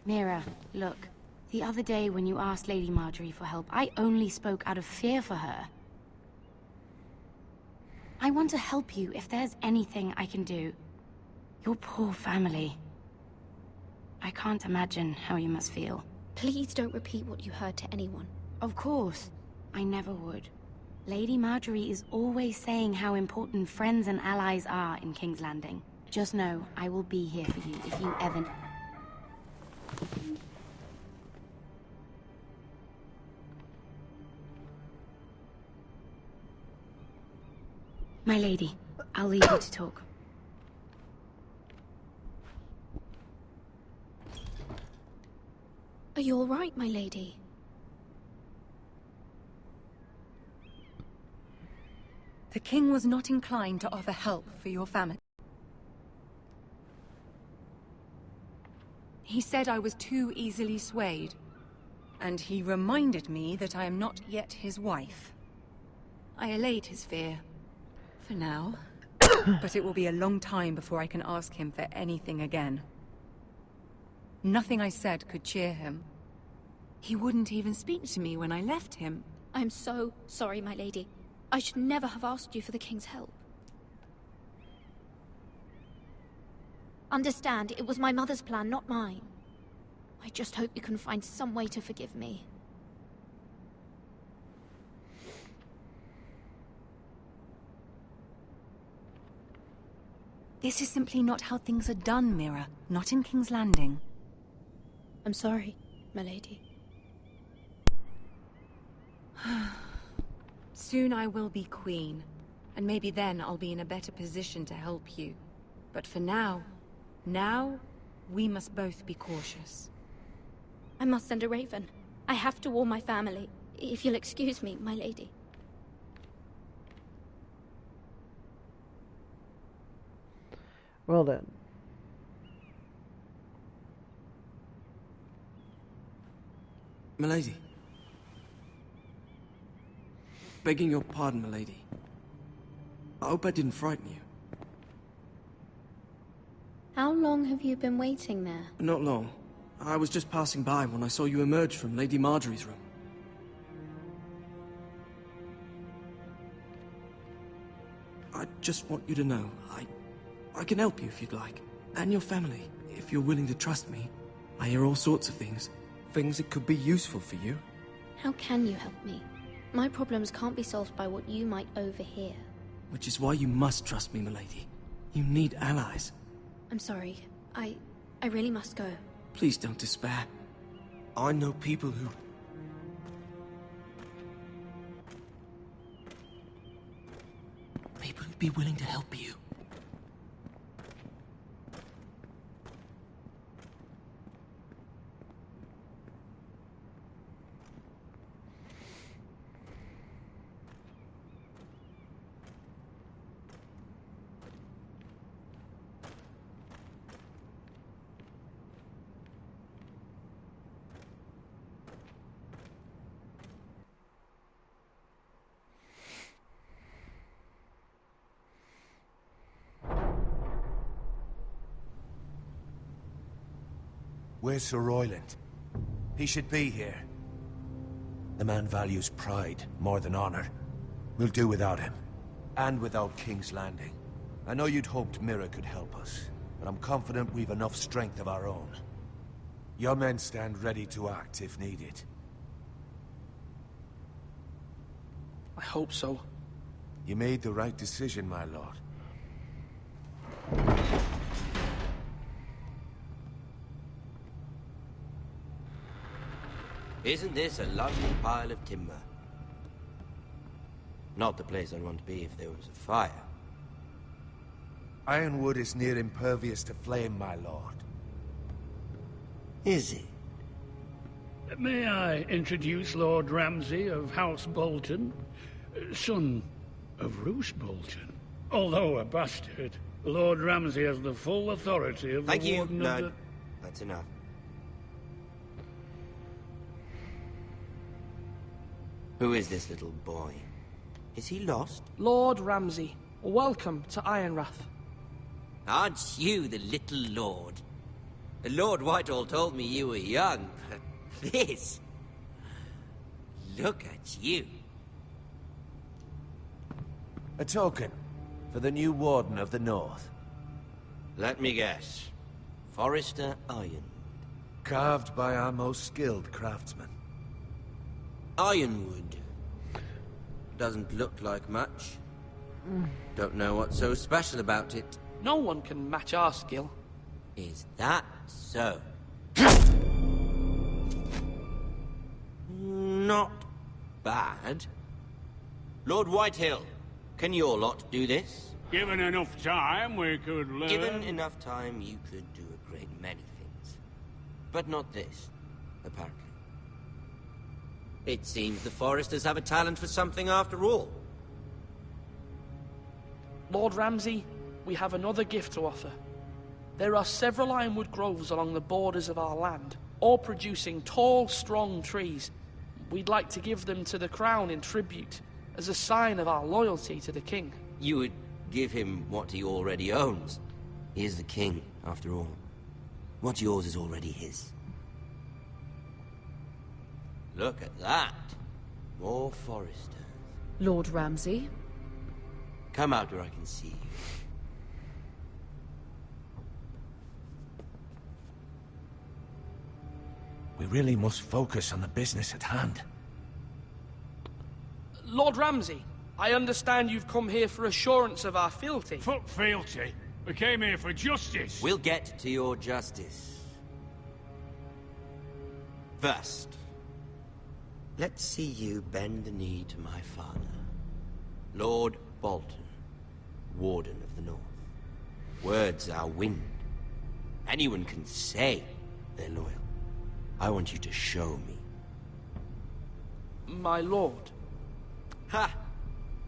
Mira, look. The other day when you asked Lady Marjorie for help, I only spoke out of fear for her. I want to help you if there's anything I can do. Your poor family. I can't imagine how you must feel. Please don't repeat what you heard to anyone. Of course. I never would. Lady Marjorie is always saying how important friends and allies are in King's Landing. Just know, I will be here for you if you ever... My lady, I'll leave you to talk. Are you all right, my lady? The king was not inclined to offer help for your family. He said I was too easily swayed, and he reminded me that I am not yet his wife. I allayed his fear, for now, but it will be a long time before I can ask him for anything again. Nothing I said could cheer him. He wouldn't even speak to me when I left him. I'm so sorry, my lady. I should never have asked you for the king's help. Understand, it was my mother's plan, not mine. I just hope you can find some way to forgive me. This is simply not how things are done, Mira. Not in King's Landing. I'm sorry, my lady. Soon I will be queen, and maybe then I'll be in a better position to help you. But for now, we must both be cautious. I must send a raven. I have to warn my family. If you'll excuse me, my lady. Well then. Milady. Begging your pardon, milady. I hope I didn't frighten you. How long have you been waiting there? Not long. I was just passing by when I saw you emerge from Lady Marjorie's room. I just want you to know, I can help you if you'd like. And your family, if you're willing to trust me. I hear all sorts of things. Things that could be useful for you. How can you help me? My problems can't be solved by what you might overhear. Which is why you must trust me, milady. You need allies. I'm sorry. I really must go. Please don't despair. I know people who... people who'd be willing to help you. Where's Sir Royland? He should be here. The man values pride more than honor. We'll do without him. And without King's Landing. I know you'd hoped Mira could help us, but I'm confident we've enough strength of our own. Your men stand ready to act if needed. I hope so. You made the right decision, my lord. Isn't this a lovely pile of timber? Not the place I'd want to be if there was a fire. Ironwood is near impervious to flame, my lord. Is it? May I introduce Lord Ramsay of House Bolton, son of Roose Bolton. Although a bastard, Lord Ramsay has the full authority of Thank the you. Warden No, of the... that's enough. Who is this little boy? Is he lost? Lord Ramsay, welcome to Ironrath. Aren't you the little lord? Lord Whitehall told me you were young, but this... Look at you. A token for the new Warden of the North. Let me guess. Forrester Ironwood. Carved by our most skilled craftsmen. Ironwood. Doesn't look like much. Don't know what's so special about it. No one can match our skill. Is that so? Not bad. Lord Whitehill, can your lot do this? Given enough time, we could learn... Given enough time, you could do a great many things. But not this. apparently. It seems the Foresters have a talent for something after all. Lord Ramsay, we have another gift to offer. There are several ironwood groves along the borders of our land, all producing tall, strong trees. We'd like to give them to the Crown in tribute, as a sign of our loyalty to the King. You would give him what he already owns. He is the King, after all. What's yours is already his. Look at that. More Foresters. Lord Ramsay? Come out where I can see you. We really must focus on the business at hand. Lord Ramsay, I understand you've come here for assurance of our fealty. Fuck fealty. We came here for justice. We'll get to your justice. First, let's see you bend the knee to my father, Lord Bolton, Warden of the North. Words are wind. Anyone can say they're loyal. I want you to show me. My lord. Ha!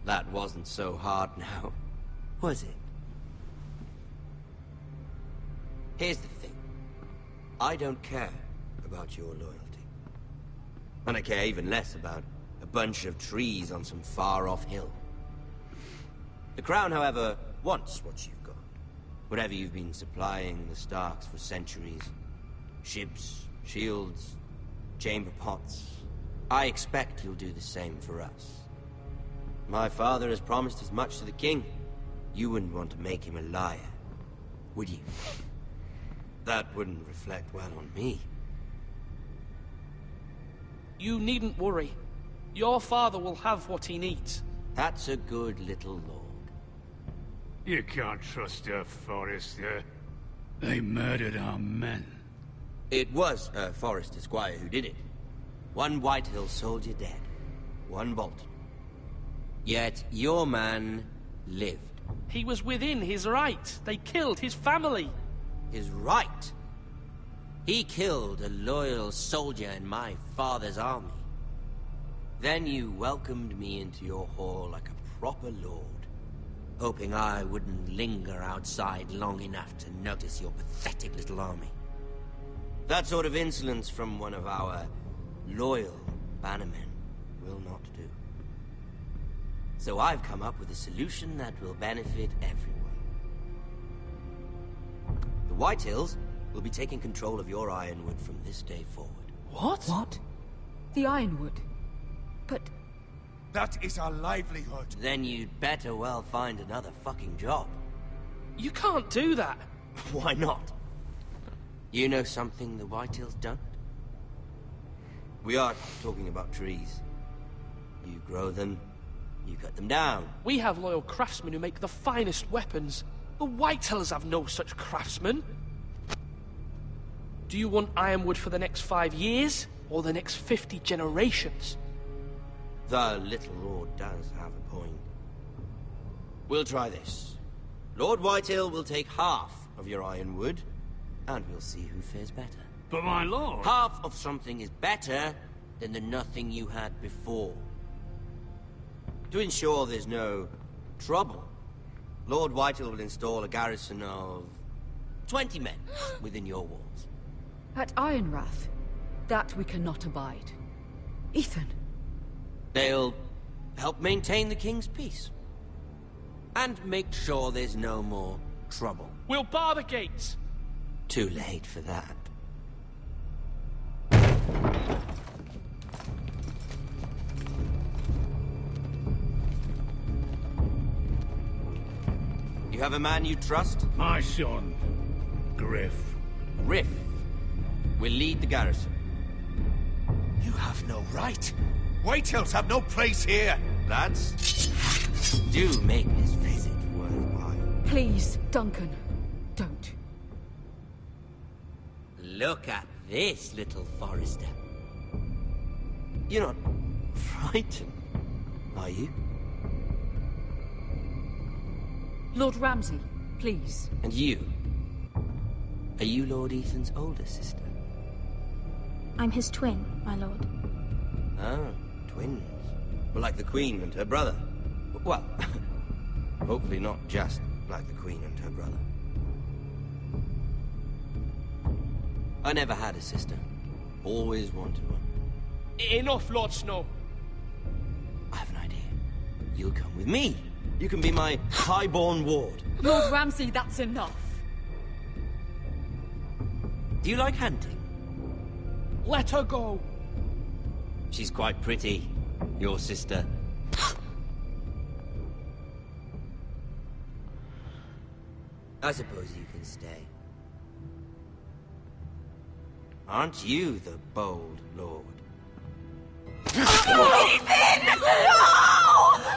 That wasn't so hard now, was it? Here's the thing. I don't care about your loyalty. And I care even less about a bunch of trees on some far-off hill. The Crown, however, wants what you've got. Whatever you've been supplying the Starks for centuries. Ships, shields, chamber pots. I expect you'll do the same for us. My father has promised as much to the King. You wouldn't want to make him a liar, would you? That wouldn't reflect well on me. You needn't worry. Your father will have what he needs. That's a good little lord. You can't trust a Forester. They murdered our men. It was a Forester squire who did it. One Whitehill soldier dead. One Bolton. Yet your man lived. He was within his right. They killed his family. His right? He killed a loyal soldier in my father's army. Then you welcomed me into your hall like a proper lord, hoping I wouldn't linger outside long enough to notice your pathetic little army. That sort of insolence from one of our loyal bannermen will not do. So I've come up with a solution that will benefit everyone. The Whitehills will be taking control of your Ironwood from this day forward. What? What? The Ironwood? But... That is our livelihood. Then you'd better well find another fucking job. You can't do that. Why not? You know something the Whitehills don't? We are talking about trees. You grow them, you cut them down. We have loyal craftsmen who make the finest weapons. The Whitehills have no such craftsmen. Do you want Ironwood for the next 5 years, or the next 50 generations? The little lord does have a point. We'll try this. Lord Whitehill will take half of your Ironwood, and we'll see who fares better. But my lord... Half of something is better than the nothing you had before. To ensure there's no trouble, Lord Whitehill will install a garrison of 20 men within your walls. At Ironrath? That we cannot abide. Ethan! They'll help maintain the King's peace. And make sure there's no more trouble. We'll bar the gates! Too late for that. You have a man you trust? My son, Griff. Griff will lead the garrison. You have no right. Whitehills have no place here. Lads, do make this visit worthwhile. Please, Duncan, don't. Look at this, little Forester. You're not frightened, are you? Lord Ramsay, please. And you? Are you Lord Ethan's older sister? I'm his twin, my lord. Ah, twins. Well, like the Queen and her brother. Well, hopefully not just like the Queen and her brother. I never had a sister. Always wanted one. Enough, Lord Snow. I have an idea. You'll come with me. You can be my highborn ward. Lord Ramsay, that's enough. Do you like hunting? Let her go. She's quite pretty, your sister. I suppose you can stay. Aren't you the bold lord? Ethan! No!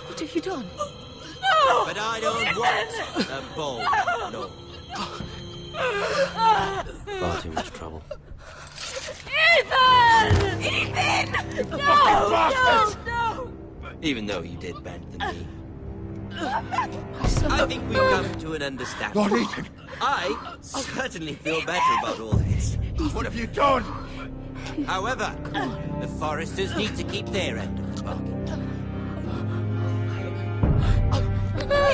What have you done? No! But I don't want a bold lord. Far too much trouble. Ethan! Ethan! No! No! Even though you did bend the knee. I think we've come to an understanding. Lord Ethan! I certainly feel better about all this. What have you done? However, the Foresters need to keep their end of the bargain.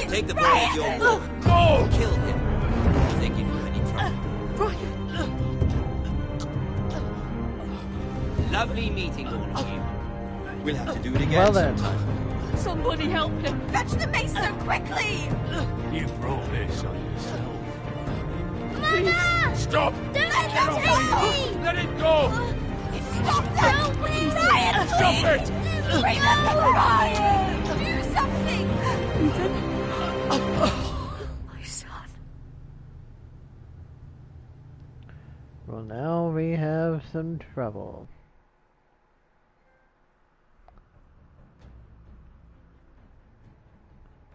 Take the boy as your ward. No! Kill him if they give you any trouble. Lovely meeting all of you. We'll have to do it again Well then. sometime. Somebody help him! Fetch the mason quickly! You brought this on yourself. Mama! Stop! Don't let it Let it go! Stop that! Ryan, Stop it! Remember Ryan! Do something! Ethan? My son. Well, now we have some trouble.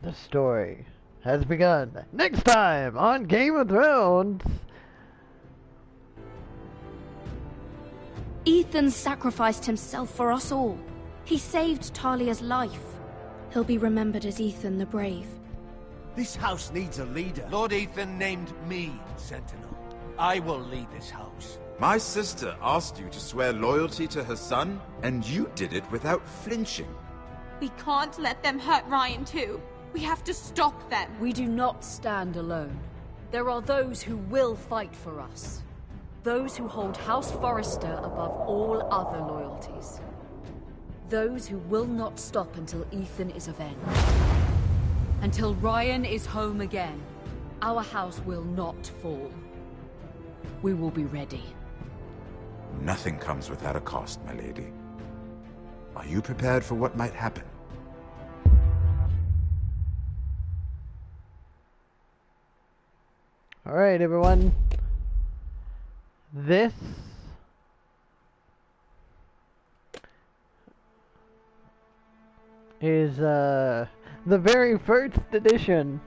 The story has begun. Next time on Game of Thrones. Ethan sacrificed himself for us all. He saved Talia's life. He'll be remembered as Ethan the Brave. This house needs a leader. Lord Ethan named me Sentinel. I will lead this house. My sister asked you to swear loyalty to her son, and you did it without flinching. We can't let them hurt Ryan too. We have to stop them. We do not stand alone. There are those who will fight for us. Those who hold House Forrester above all other loyalties. Those who will not stop until Ethan is avenged. Until Ryan is home again, our house will not fall. We will be ready. Nothing comes without a cost, my lady. Are you prepared for what might happen? Alright, everyone. This is the very first edition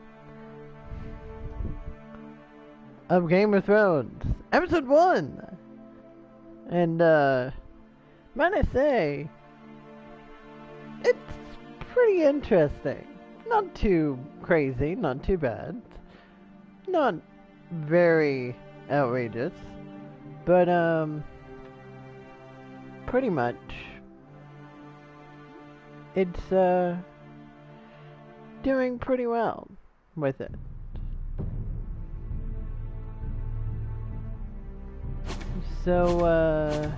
of Game of Thrones, Episode 1. And might I say, it's pretty interesting. Not too crazy, not too bad. Not very outrageous, but pretty much it's doing pretty well with it. So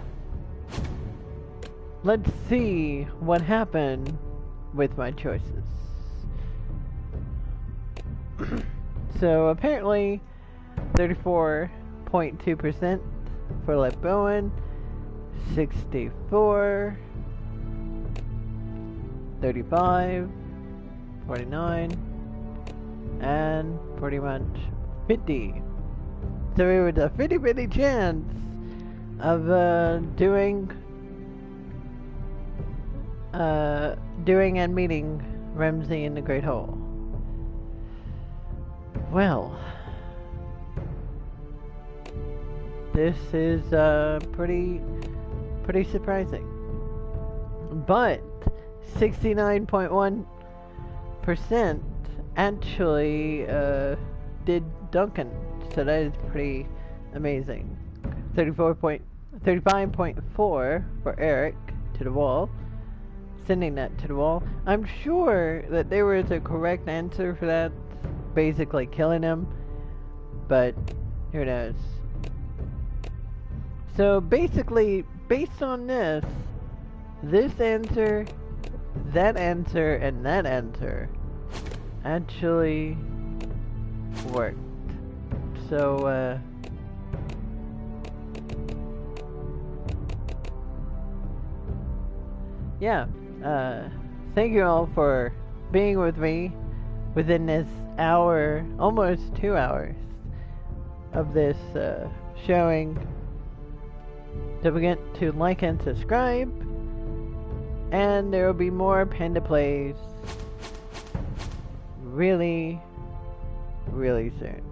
let's see what happened with my choices. So apparently 34.2% for Lev Bowen, 64, 35, 49, and pretty much 50. So it was a 50-50 chance of doing and meeting Ramsay in the Great Hall. Well, this is pretty surprising. But 69.1% actually did Duncan, so that is pretty amazing. 35.4 for Eric to the wall. Sending that to the wall. I'm sure that there was a correct answer for that. Basically killing him. But who knows. So basically, based on this answer, that answer, and that answer actually worked. So, yeah, thank you all for being with me within this hour, almost 2 hours of this showing. Don't forget to like and subscribe, and there will be more Panda Plays really, really soon.